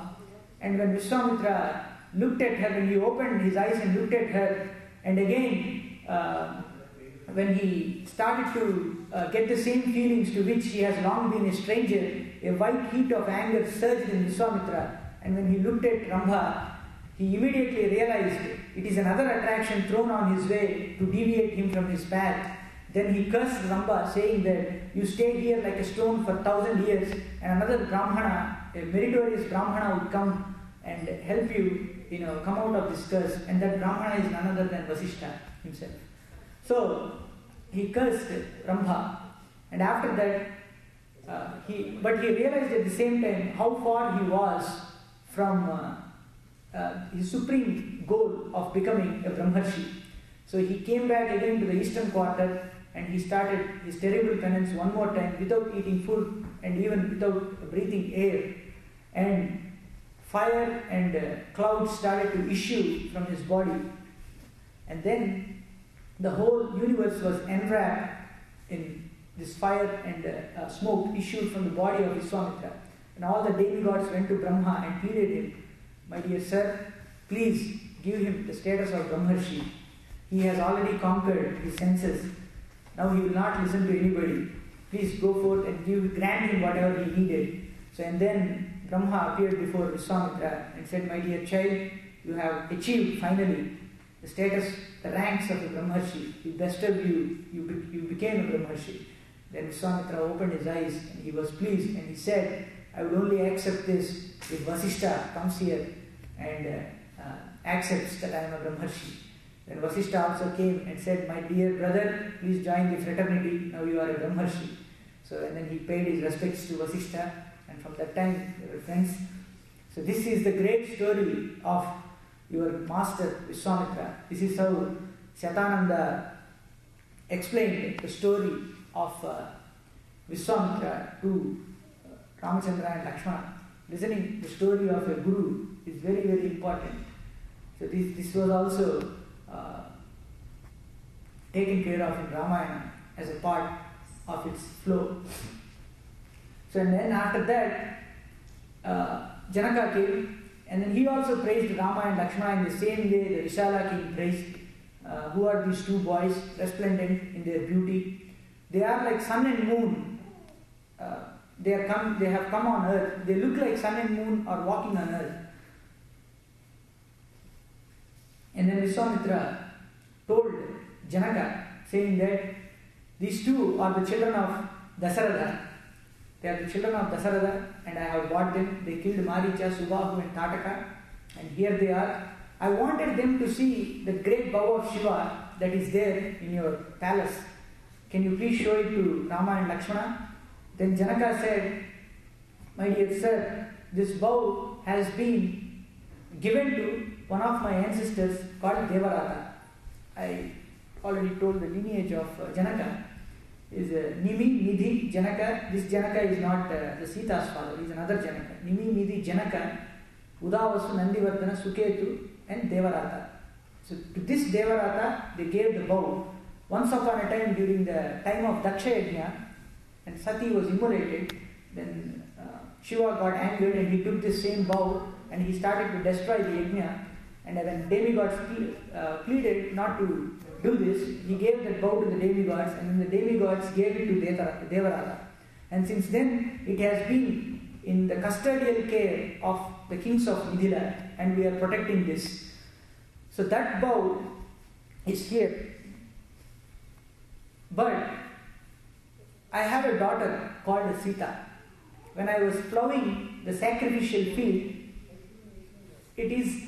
And when Vishwamitra looked at her, when he opened his eyes and looked at her, and again when he started to get the same feelings to which he has long been a stranger, a white heat of anger surged in Vishwamitra, and when he looked at Rambha, he immediately realized it is another attraction thrown on his way to deviate him from his path. Then he cursed Rambha, saying that you stay here like a stone for 1,000 years, and another Brahmana, a meritorious Brahmana, would come and help you, come out of this curse. And that Brahmana is none other than Vasishtha himself. So he cursed Rambha, and after that, he realized at the same time how far he was from his supreme goal of becoming a Brahmarshi. So he came back again to the eastern quarter, and he started his terrible penance one more time without eating food and even without breathing air. And fire and clouds started to issue from his body. And then the whole universe was enwrapped in this fire and smoke issued from the body of Vishwamitra. And all the demigods went to Brahma and pleaded him, my dear sir, please give him the status of Brahmarshi. He has already conquered his senses. Now he will not listen to anybody. Please go forth and grant him whatever he needed. So and then Brahma appeared before Vishwamitra and said, my dear child, you have achieved finally the status, the ranks of a Brahmarshi. With best of you became a Brahmarshi. Then Vishwamitra opened his eyes and he was pleased, and he said, I would only accept this if Vasishtha comes here and accepts that I am a Brahmarshi. Then Vasishtha also came and said, my dear brother, please join the fraternity, now you are a Brahmarshi. So and then he paid his respects to Vasishtha, and from that time they were friends. So this is the great story of your master Vishwamitra. This is how Shatananda explained the story of Vishwamitra to Ramachandra and Lakshmana. Listening the story of a guru is very, very important. So this was also taken care of in Ramayana as a part of its flow. So and then after that, Janaka came, and then he also praised Rama and Lakshmana in the same way the Vishala king praised. Who are these two boys, resplendent in their beauty? They are like sun and moon. They have come on earth. They look like sun and moon are walking on earth. And then Vishwamitra told Janaka, saying that these two are the children of Dasaratha. They are the children of Dasaratha, and I have bought them. They killed Maricha, Subahu and Tataka, and here they are. I wanted them to see the great bow of Shiva that is there in your palace. Can you please show it to Rama and Lakshmana? Then Janaka said, my dear sir, this bow has been given to one of my ancestors called Devarata. I already told the lineage of Janaka is Nimi, Nidhi, Janaka. This Janaka is not the Sita's father, he is another Janaka. Nimi, Nidhi, Janaka, Udavasu, Nandivardhana, Suketu and Devarata. So to this Devarata they gave the bow. Once upon a time during the time of Daksha Yajna, and Sati was immolated, then Shiva got angered and he took this same bow and he started to destroy the yajna. And when demigods pleaded not to do this, he gave that bow to the demigods, and then the demigods gave it to Devarata. And since then, it has been in the custodial care of the kings of Midhila, and we are protecting this. So that bow is here. But I have a daughter called Sita. When I was plowing the sacrificial field, it is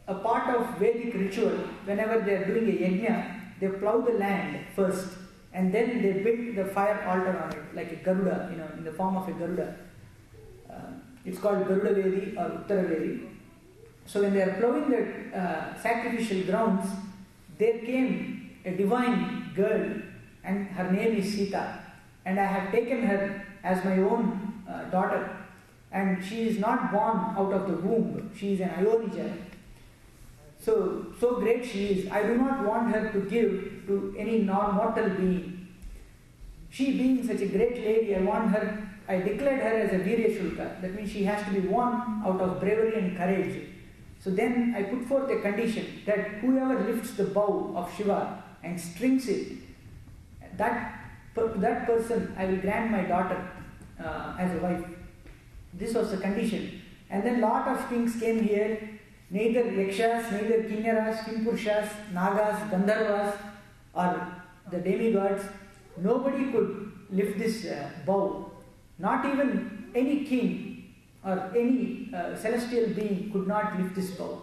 a part of Vedic ritual. Whenever they are doing a yajna, they plow the land first, and then they build the fire altar on it, like a Garuda, in the form of a Garuda. It's called Garuda Vedi or Uttara Vedi. So when they are plowing the sacrificial grounds, there came a divine girl, and her name is Sita. And I have taken her as my own daughter. And she is not born out of the womb. She is an Ayonija. So great she is. I do not want her to give to any non-mortal being. She being such a great lady, I declared her as a Virya Shulka. That means she has to be won out of bravery and courage. So then I put forth a condition that whoever lifts the bow of Shiva and strings it, that that person I will grant my daughter as a wife. This was the condition. And then lot of kings came here. Neither Yakshas, neither Kinnaras, Kimpurshas, Nagas, Gandharvas or the demigods, nobody could lift this bow. Not even any king or any celestial being could not lift this bow.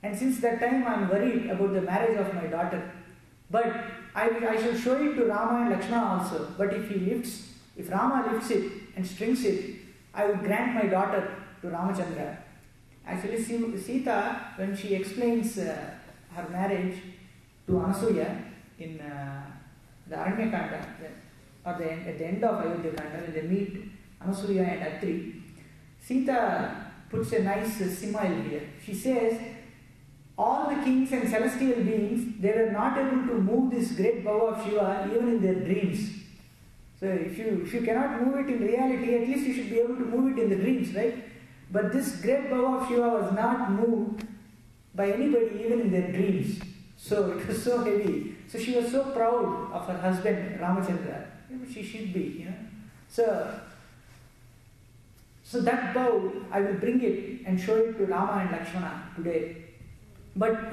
And since that time I am worried about the marriage of my daughter. But I shall show it to Rama and Lakshmana also. But if Rama lifts it and strings it, I will grant my daughter to Ramachandra. Actually, Sita, when she explains her marriage to Anasuya in the Aranyakanda, or at the end of Ayodhya Kanda, when they meet Anasuya and Atri, Sita puts a nice simile here. She says, all the kings and celestial beings, they were not able to move this great bow of Shiva even in their dreams. So if you cannot move it in reality, at least you should be able to move it in the dreams, right? But this great bow of Shiva was not moved by anybody even in their dreams. So it was so heavy. So she was so proud of her husband Ramachandra. She should be, So that bow, I will bring it and show it to Rama and Lakshmana today. But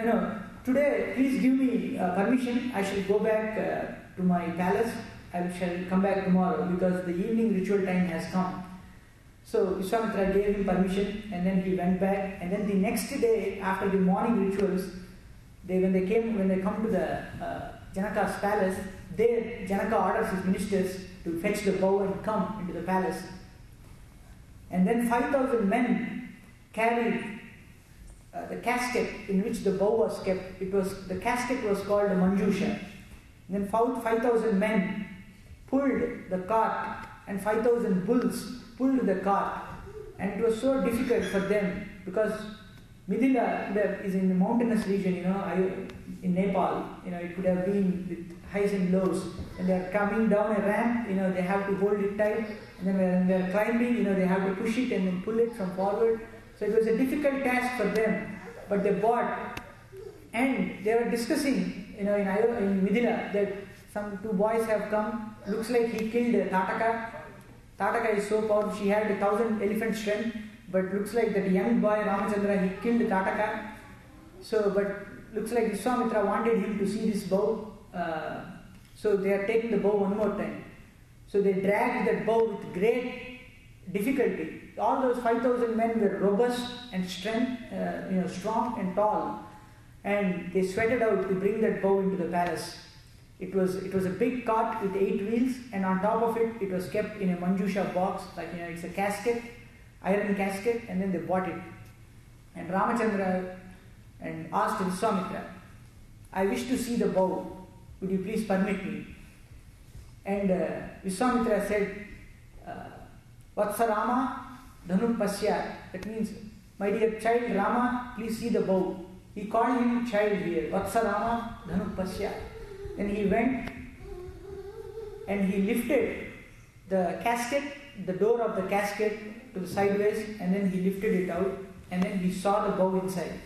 today, please give me permission. I shall go back to my palace. I shall come back tomorrow because the evening ritual time has come. So Vishwamitra gave him permission and then he went back. And then the next day, after the morning rituals, when they come to the Janaka's palace, there Janaka orders his ministers to fetch the bow and come into the palace. And then 5,000 men carried the casket in which the bow was kept. The casket was called a Manjusha. And then 5,000 men pulled the cart and 5,000 bulls pulled the cart. And it was so difficult for them because Mithila is in the mountainous region, in Nepal. It could have been with highs and lows. When they are coming down a ramp, they have to hold it tight. And then when they are climbing, they have to push it and then pull it from forward. So it was a difficult task for them. But they bought. And they were discussing, in Mithila, that some two boys have come. Looks like he killed Tataka. Tataka is so powerful. She had 1,000 elephant strength. But looks like that young boy Ramachandra, he killed Tataka. But looks like Vishwamitra wanted him to see this bow. So they are taking the bow one more time. So they dragged that bow with great difficulty. All those 5,000 men were robust and strong and tall. And they sweated out to bring that bow into the palace. It was a big cart with 8 wheels, and on top of it, it was kept in a Manjusha box, it's a casket, iron casket, and then they bought it. And Ramachandra asked Vishwamitra, I wish to see the bow. Would you please permit me? And Vishwamitra said, Vatsa Rama Dhanum Pasya. That means, my dear child Rama, please see the bow. He called him child here. Vatsa Rama Dhanum Pasya. Then he went and he lifted the casket, the door of the casket to the sideways, and then he lifted it out, and then he saw the bow inside.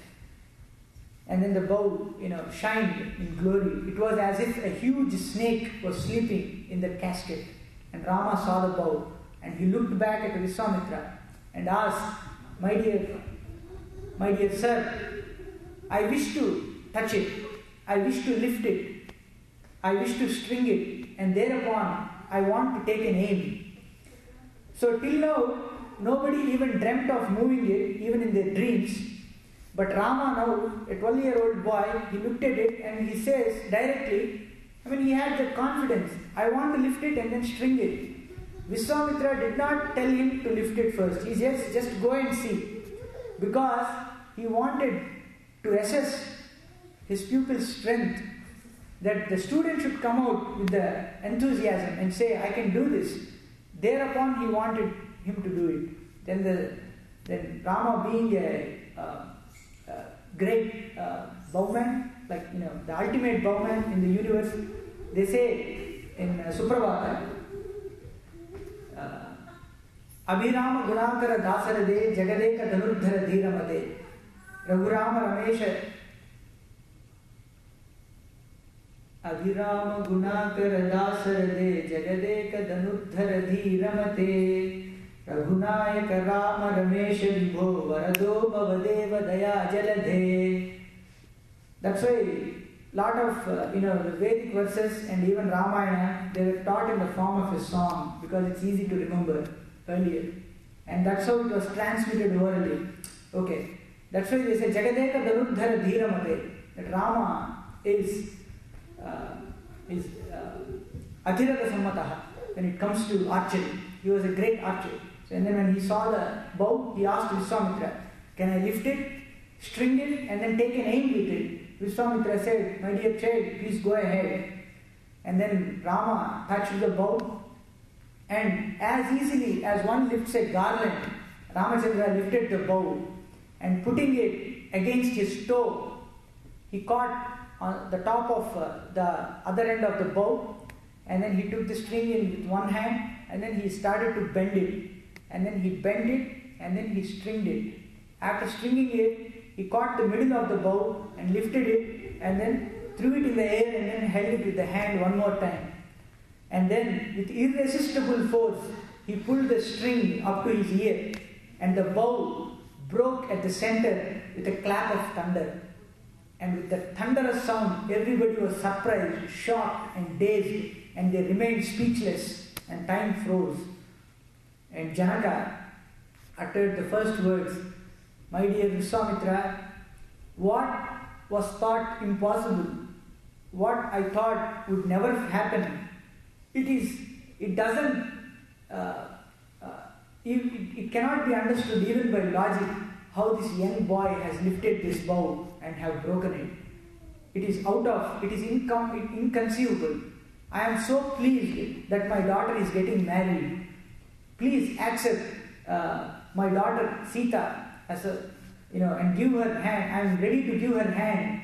And then the bow, shined in glory. It was as if a huge snake was sleeping in the casket. And Rama saw the bow, and he looked back at Vishwamitra and asked, my dear sir, I wish to touch it. I wish to lift it. I wish to string it, and thereupon I want to take an aim. So till now, nobody even dreamt of moving it, even in their dreams. But Rama now, a 12-year-old boy, he looked at it and he says directly, he had that confidence, I want to lift it and then string it. Vishwamitra did not tell him to lift it first. He says, just go and see. Because he wanted to assess his pupil's strength, that the student should come out with the enthusiasm and say, I can do this. Thereupon he wanted him to do it. Then Rama, being a great bowman, the ultimate bowman in the universe, they say in Suprabhata, Abhirama Gunakara Dasarade Jagadeka Dhanurdhara Dhiramade Raghurama Ramesha Adhirama Gunakara Dasarade Jagadeka Danudhara Dhiramate Raghunayaka Rama Ramesha Vibho Varado Bhavadeva Daya Jaladhe. That's why lot of the Vedic verses and even Ramayana, they were taught in the form of a song because it's easy to remember earlier. And that's how it was transmitted orally. Okay. That's why they say Jagadeka Danudhara Dhiramate. That Rama is Athirada Sammataha when it comes to archery. He was a great archer. So, and then when he saw the bow, he asked Vishwamitra, can I lift it, string it, and then take an aim with it? Vishwamitra said, my dear child, please go ahead. And then Rama touched the bow, and as easily as one lifts a garland, Ramachandra lifted the bow and putting it against his toe, he caught on the top of the other end of the bow, and then he took the string in with one hand, and then he started to bend it, and then he bent it, and then he stringed it. After stringing it, he caught the middle of the bow and lifted it, and then threw it in the air, and then held it with the hand one more time. And then, with irresistible force, he pulled the string up to his ear, and the bow broke at the center with a clap of thunder. And with the thunderous sound, everybody was surprised, shocked, and dazed, and they remained speechless, and time froze. And Janaka uttered the first words, my dear Vishwamitra, what was thought impossible, what I thought would never happen, it cannot be understood even by logic how this young boy has lifted this bow and have broken it. It is inconceivable. I am so pleased that my daughter is getting married. Please accept my daughter Sita as and give her hand. I am ready to give her hand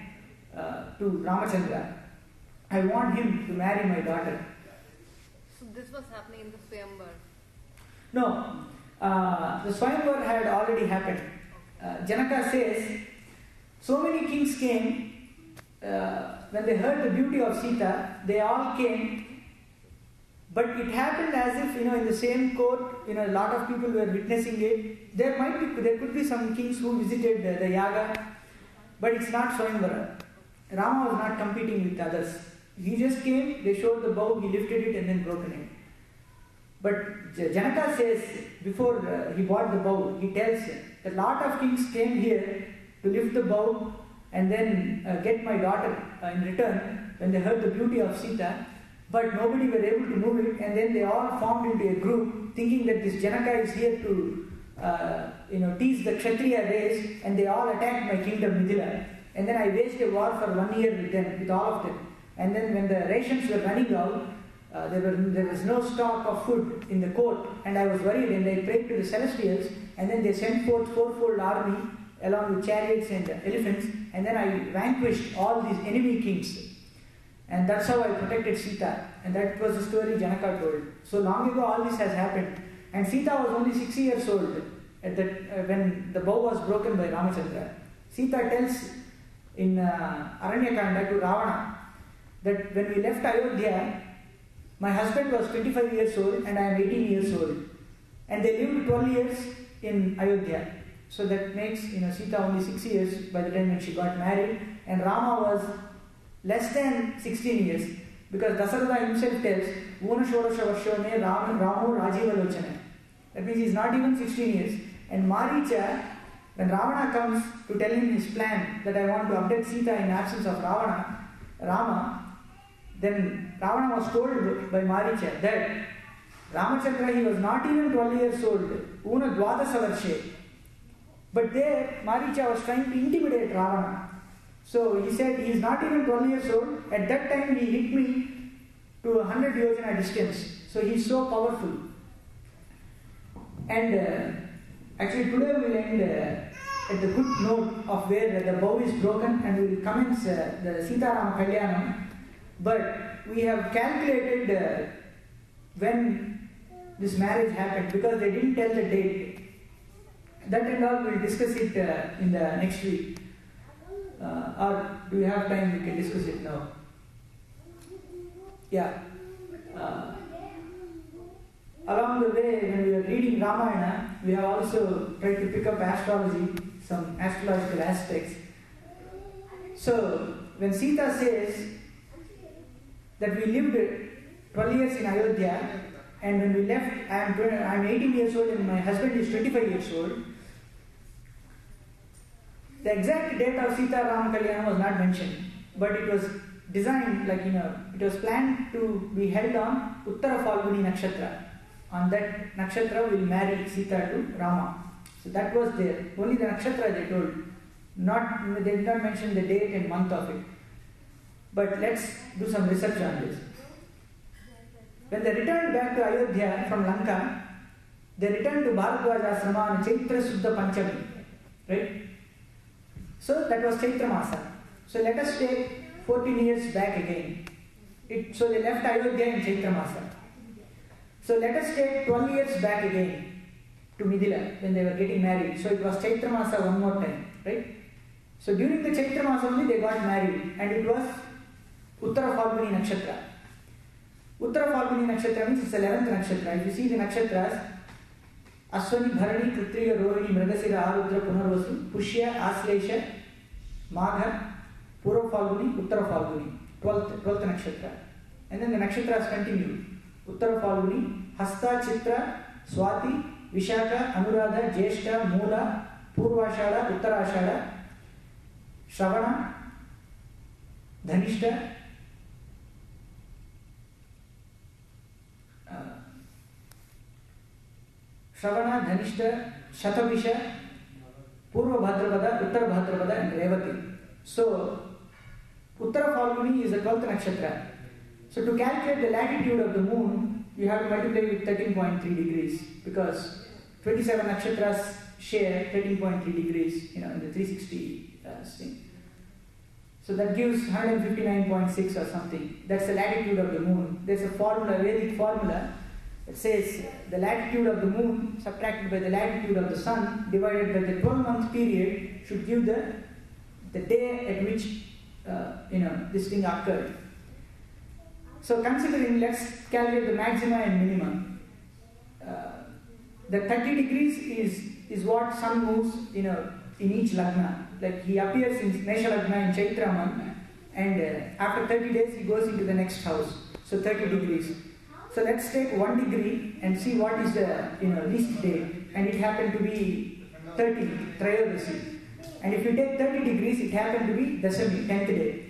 to Ramachandra. I want him to marry my daughter. So this was happening in the Swayamvar? No, the Swayamvar had already happened. Janaka says, so many kings came, when they heard the beauty of Sita, they all came, but it happened as if, in the same court, a lot of people were witnessing it. There could be some kings who visited the yaga, but it's not Swayamvara. Rama was not competing with others. He just came, they showed the bow, he lifted it and then broken it. But Janaka says, before he bought the bow, he tells that a lot of kings came here to lift the bow and then get my daughter in return when they heard the beauty of Sita, but nobody were able to move it, and then they all formed into a group thinking that this Janaka is here to tease the Kshatriya race, and they all attacked my kingdom Mithila. And then I waged a war for 1 year with them, with all of them. And then when the rations were running out, there was no stock of food in the court, and I was worried, and I prayed to the celestials, and then they sent forth fourfold army along with chariots and elephants, and then I vanquished all these enemy kings. And that's how I protected Sita. And that was the story Janaka told. So long ago all this has happened. And Sita was only 6 years old when the bow was broken by Ramachandra. Sita tells in Aranyakanda to Ravana that when we left Ayodhya, my husband was 25 years old and I am 18 years old. And they lived 12 years in Ayodhya. So that makes Sita only 6 years by the time when she got married. And Rama was less than 16 years. Because Dasaratha himself tells, Una Shorasha Varshone Ramo Rajiva Lochane. That means he is not even 16 years. And Maricha, when Ravana comes to tell him his plan that I want to abduct Sita in absence of Rama, then Ravana was told by Maricha that Ramachandra, he was not even 12 years old, Una Dwadasa Varshe. But there, Maricha was trying to intimidate Ravana. So he said, he is not even 12 years old. At that time, he hit me to 100 yojana distance. So he is so powerful. And actually today we will end at the good note of where the bow is broken, and we will commence the Sita Rama Kalyanam. But we have calculated when this marriage happened, because they didn't tell the date. That and all we will discuss it in the next week. Or do you have time? We can discuss it now. Yeah. Along the way, when we were reading Ramayana, we have also tried to pick up astrology, some astrological aspects. So, when Sita says that we lived 12 years in Ayodhya, and when we left, I'm 18 years old and my husband is 25 years old, the exact date of Sita Rama Kalyana was not mentioned, but it was designed it was planned to be held on Uttara Falguni Nakshatra. On that nakshatra, we'll marry Sita to Rama. So that was there. Only the nakshatra they told. They did not mention the date and month of it. But let's do some research on this. When they returned back to Ayodhya from Lanka, they returned to Bharadwaj Asrama on Chaitra Suddha Panchami. Right? So that was Chaitra Masa. So let us take 14 years back again. So they left Ayodhya in Chaitra Masa. So let us take 12 years back again to Midila when they were getting married. So it was Chaitra Masa one more time, right? So during the Chaitra Masa only they got married, and it was Uttara Falguni Nakshatra. Uttara Falguni Nakshatra means it's the 11th Nakshatra. If you see the Nakshatras, Aswani, Bharani, Kritriya, Rohini, Mrigasira, Arudra, Punarvasu, Pushya, Aslesha, Magha, Purva Falguni, Uttara Falguni, 12th Nakshatra. And then the Nakshatras continue. Uttara Falguni, Hasta, Chitra, Swati, Vishaka, Anuradha, Jeshta, Mula, Purvashada, Uttarashada, Shravana, Dhanishta, Shatavisha, Purva Bhadrapada, Uttara Bhadrapada, and Revati. So, Uttara Falguni is the 12th nakshatra. So, to calculate the latitude of the moon, you have to multiply with 13.3 degrees because 27 nakshatras share 13.3 degrees, in the 360 thing. So that gives 159.6 or something. That's the latitude of the moon. There's a formula, Vedic formula, that says the latitude of the moon subtracted by the latitude of the sun divided by the 12-month period should give the day at which this thing occurred. So considering, let's calculate the maxima and minimum. The 30 degrees is what sun moves in each lagna. Like he appears in Mesha Lagna in Chaitra month, and after 30 days he goes into the next house. So 30 degrees. So let's take 1 degree and see what is the least day, and it happened to be 30, Trayodasi. And if you take 30 degrees, it happened to be Dasami, 10th day.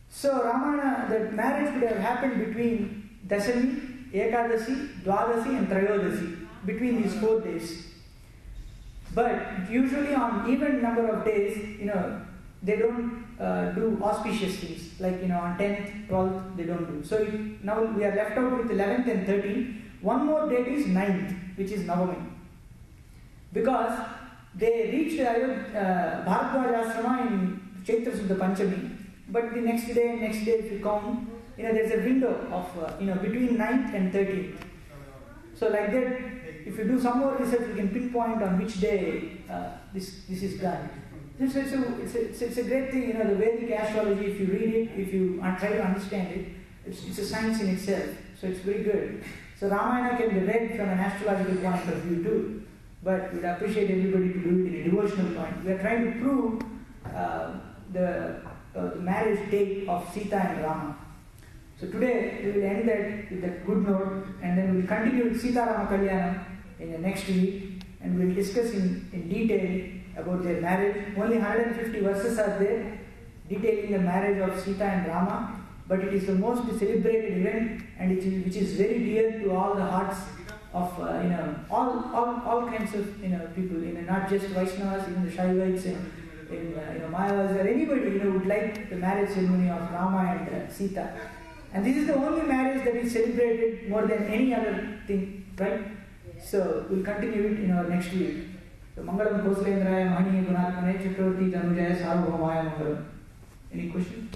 So Ramana, the marriage could have happened between Dasami, Ekadasi, Dwadasi and Trayodasi, between these 4 days. But usually on even number of days, they don't do auspicious things. Like, on 10th, 12th, they don't do. So now we are left out with 11th and 13th. One more date is 9th, which is Navami. Because they reached Bharadwaj Asrama in Chaitra Suddha Panchami. But the next day, if you count, there's a window of, between 9th and 13th. So like that, if you do some more research, you can pinpoint on which day this is done. It's a great thing, the Vedic astrology, if you read it, if you try to understand it, it's a science in itself. So it's very good. So Ramayana can be read from an astrological point of view too. But we'd appreciate everybody to do it in a devotional point. We are trying to prove the marriage date of Sita and Rama. So today we will end that with a good note, and then we will continue with Sita Rama Kalyana in the next week, and we will discuss in detail about their marriage. Only 150 verses are there detailing the marriage of Sita and Rama, but it is the most celebrated event, and which is very dear to all the hearts of all kinds of people, not just Vaishnavas, even the Shaivites and Mayavas, or anybody would like the marriage ceremony of Rama and Sita. And this is the only marriage that is celebrated more than any other thing, right? So we'll continue it in our next week. So Mangalam Koslendraya Mahani Gunatmane Chakravarti Tanujaya Sarvabhaumaya Mangalam. Any questions?